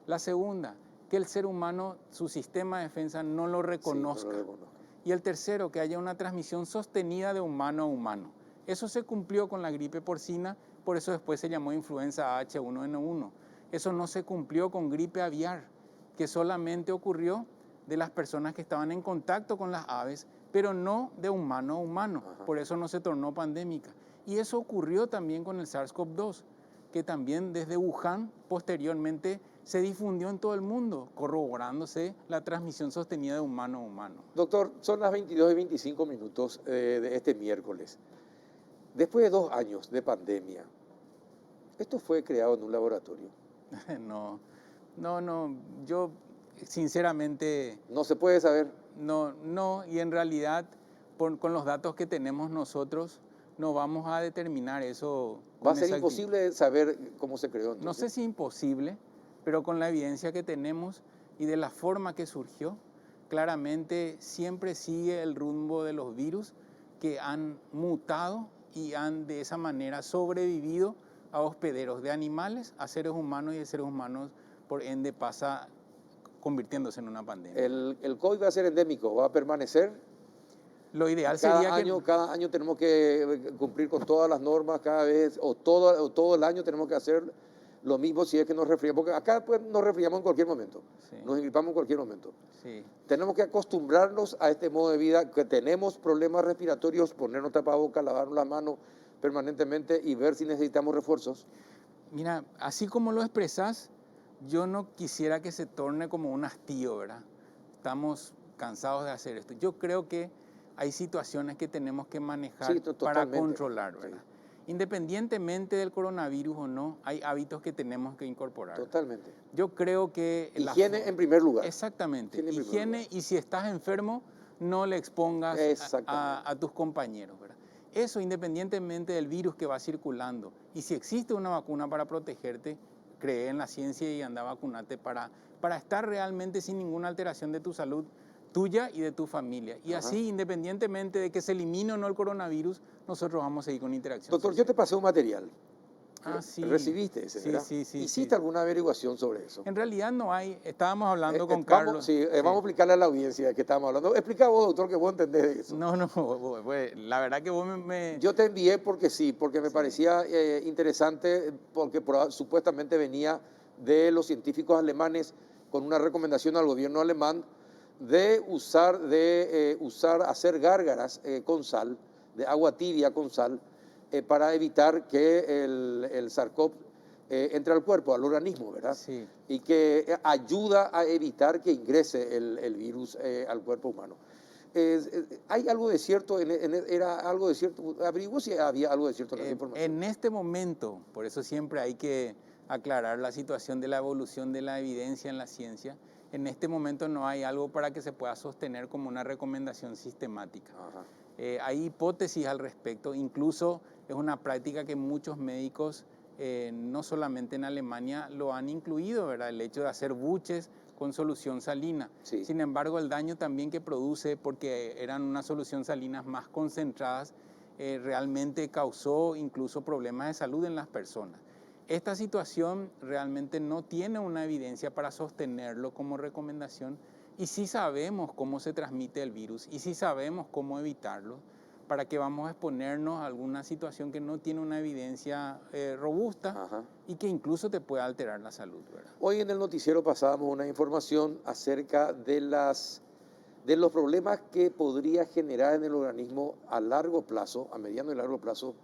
La segunda, que el ser humano, su sistema de defensa no lo reconozca. Sí, no lo reconozca. Y el tercero, que haya una transmisión sostenida de humano a humano. Eso se cumplió con la gripe porcina, por eso después se llamó influenza H1N1. Eso no se cumplió con gripe aviar, que solamente ocurrió de las personas que estaban en contacto con las aves, pero no de humano a humano. Por eso no se tornó pandémica. Y eso ocurrió también con el SARS-CoV-2, que también desde Wuhan posteriormente se difundió en todo el mundo, corroborándose la transmisión sostenida de humano a humano. Doctor, son las 22:25 de este miércoles. Después de 2 años de pandemia, ¿esto fue creado en un laboratorio? No, yo sinceramente... No se puede saber. No, y en realidad con los datos que tenemos nosotros no vamos a determinar eso. Va a ser imposible saber cómo se creó. Entonces. No sé si imposible, pero con la evidencia que tenemos y de la forma que surgió, claramente siempre sigue el rumbo de los virus que han mutado y han de esa manera sobrevivido a hospederos de animales, a seres humanos, y de seres humanos por ende pasa convirtiéndose en una pandemia. ¿El COVID va a ser endémico? ¿Va a permanecer? Lo ideal sería que... Cada año tenemos que cumplir con todas las normas, cada vez, o todo el año tenemos que hacer lo mismo si es que nos resfriamos, porque acá pues, nos resfriamos en cualquier momento, sí. Nos engripamos en cualquier momento. Sí. Tenemos que acostumbrarnos a este modo de vida, que tenemos problemas respiratorios, ponernos tapabocas, lavarnos las manos permanentemente y ver si necesitamos refuerzos. Mira, así como lo expresas, yo no quisiera que se torne como un hastío, ¿verdad? Estamos cansados de hacer esto. Yo creo que hay situaciones que tenemos que manejar para controlar, ¿verdad? Sí. Independientemente del coronavirus o no, hay hábitos que tenemos que incorporar. Totalmente. Yo creo que... Higiene en primer lugar. Exactamente. Higiene, y si estás enfermo, no le expongas a tus compañeros, ¿verdad? Eso independientemente del virus que va circulando. Y si existe una vacuna para protegerte, cree en la ciencia y anda a vacunarte para estar realmente sin ninguna alteración de tu salud, tuya y de tu familia. Y así, independientemente de que se elimine o no el coronavirus, nosotros vamos a seguir con interacción. Doctor, yo te pasé un material. Sí. ¿Recibiste ese, verdad? Sí. ¿Hiciste alguna averiguación sobre eso? En realidad no hay. Estábamos hablando con Carlos. Vamos a explicarle a la audiencia de qué estábamos hablando. Explica vos, doctor, que vos entendés de eso. No, la verdad que vos me... Yo te envié porque me parecía interesante, porque supuestamente venía de los científicos alemanes con una recomendación al gobierno alemán de hacer gárgaras con sal, de agua tibia con sal, para evitar que el SARS-CoV entre al cuerpo, al organismo, ¿verdad? Sí. Y que ayuda a evitar que ingrese el virus al cuerpo humano. ¿Hay algo de cierto? ¿Era algo de cierto? Averiguó si había algo de cierto en esa información. En este momento, por eso siempre hay que aclarar la situación de la evolución de la evidencia en la ciencia. En este momento no hay algo para que se pueda sostener como una recomendación sistemática. Hay hipótesis al respecto, incluso es una práctica que muchos médicos, no solamente en Alemania, lo han incluido, ¿verdad? El hecho de hacer buches con solución salina. Sí. Sin embargo, el daño también que produce, porque eran unas solución salinas más concentradas, realmente causó incluso problemas de salud en las personas. Esta situación realmente no tiene una evidencia para sostenerlo como recomendación, y sí sabemos cómo se transmite el virus y sí sabemos cómo evitarlo. ¿para qué vamos a exponernos a alguna situación que no tiene una evidencia robusta Ajá. y que incluso te pueda alterar la salud, ¿verdad? Hoy en el noticiero pasábamos una información acerca de los problemas que podría generar en el organismo a largo plazo, a mediano y largo plazo,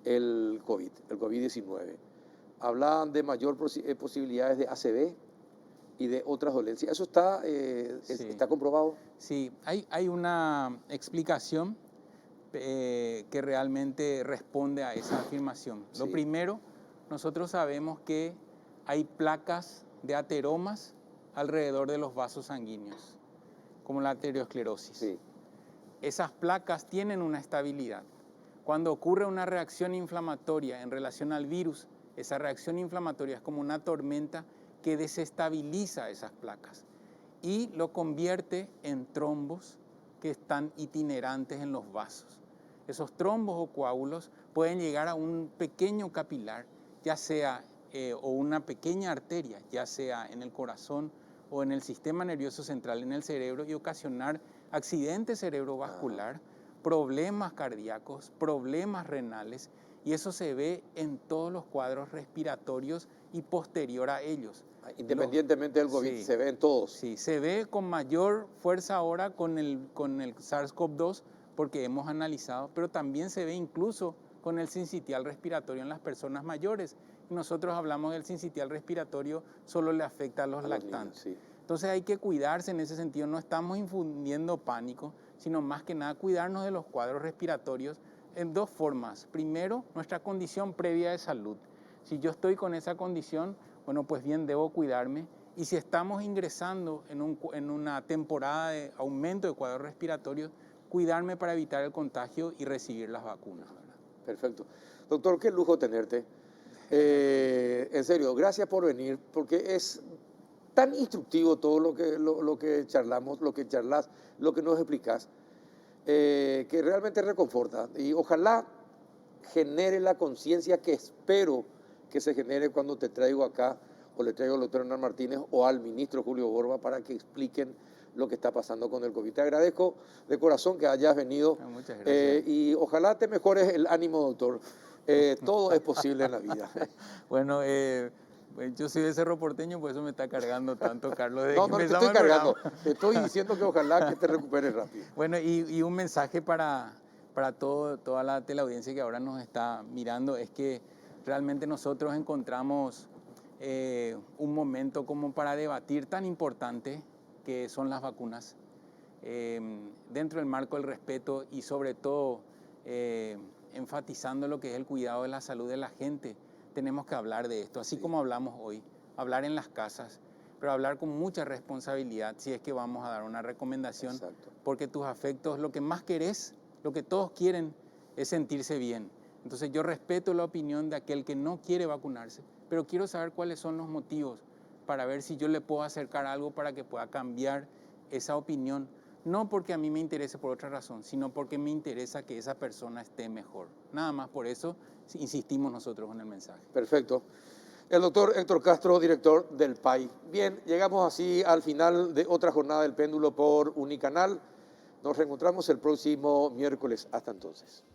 el COVID-19. Hablaban de mayor posibilidades de ACV y de otras dolencias. ¿Eso Sí. está comprobado? Sí, hay una explicación que realmente responde a esa afirmación. Lo Sí. primero, nosotros sabemos que hay placas de ateromas alrededor de los vasos sanguíneos, como la arteriosclerosis. Sí. Esas placas tienen una estabilidad. Cuando ocurre una reacción inflamatoria en relación al virus, esa reacción inflamatoria es como una tormenta que desestabiliza esas placas y lo convierte en trombos que están itinerantes en los vasos. Esos trombos o coágulos pueden llegar a un pequeño capilar, ya sea o una pequeña arteria, ya sea en el corazón o en el sistema nervioso central, en el cerebro, y ocasionar accidente cerebrovascular, problemas cardíacos, problemas renales, y eso se ve en todos los cuadros respiratorios y posterior a ellos. Independientemente del COVID, Sí. se ve en todos. Sí, se ve con mayor fuerza ahora con el SARS-CoV-2 porque hemos analizado, pero también se ve incluso con el sincitial respiratorio en las personas mayores. Y nosotros hablamos del sincitial respiratorio, solo le afecta a los lactantes. Niños, sí. Entonces hay que cuidarse en ese sentido, no estamos infundiendo pánico, sino más que nada cuidarnos de los cuadros respiratorios en dos formas. Primero, nuestra condición previa de salud. Si yo estoy con esa condición, bueno, pues bien, debo cuidarme. Y si estamos ingresando en una temporada de aumento de cuadros respiratorios, cuidarme para evitar el contagio y recibir las vacunas, ¿verdad? Perfecto. Doctor, qué lujo tenerte. En serio, gracias por venir, porque es tan instructivo todo lo que charlamos, lo que charlas, lo que nos explicas, que realmente reconforta. Y ojalá genere la conciencia que espero que se genere cuando te traigo acá, o le traigo al doctor Hernán Martínez o al ministro Julio Borba para que expliquen lo que está pasando con el COVID. Te agradezco de corazón que hayas venido. Muchas gracias. Y ojalá te mejores el ánimo, doctor. Todo es posible en la vida. Bueno, yo soy de Cerro Porteño, por eso me está cargando tanto, Carlos. Desde No, que no te empezamos estoy el cargando. programa. Te estoy diciendo que ojalá que te recuperes rápido. Bueno, y un mensaje para toda la teleaudiencia que ahora nos está mirando es que realmente nosotros encontramos un momento como para debatir tan importante que son las vacunas, dentro del marco del respeto y sobre todo enfatizando lo que es el cuidado de la salud de la gente. Tenemos que hablar de esto, así como hablamos hoy, hablar en las casas, pero hablar con mucha responsabilidad si es que vamos a dar una recomendación. Exacto. Porque tus afectos, lo que más querés, lo que todos quieren es sentirse bien. Entonces yo respeto la opinión de aquel que no quiere vacunarse, pero quiero saber cuáles son los motivos para ver si yo le puedo acercar algo para que pueda cambiar esa opinión. No porque a mí me interese por otra razón, sino porque me interesa que esa persona esté mejor. Nada más por eso insistimos nosotros en el mensaje. Perfecto. El doctor Héctor Castro, director del PAI. Bien, llegamos así al final de otra jornada del péndulo por Unicanal. Nos reencontramos el próximo miércoles. Hasta entonces.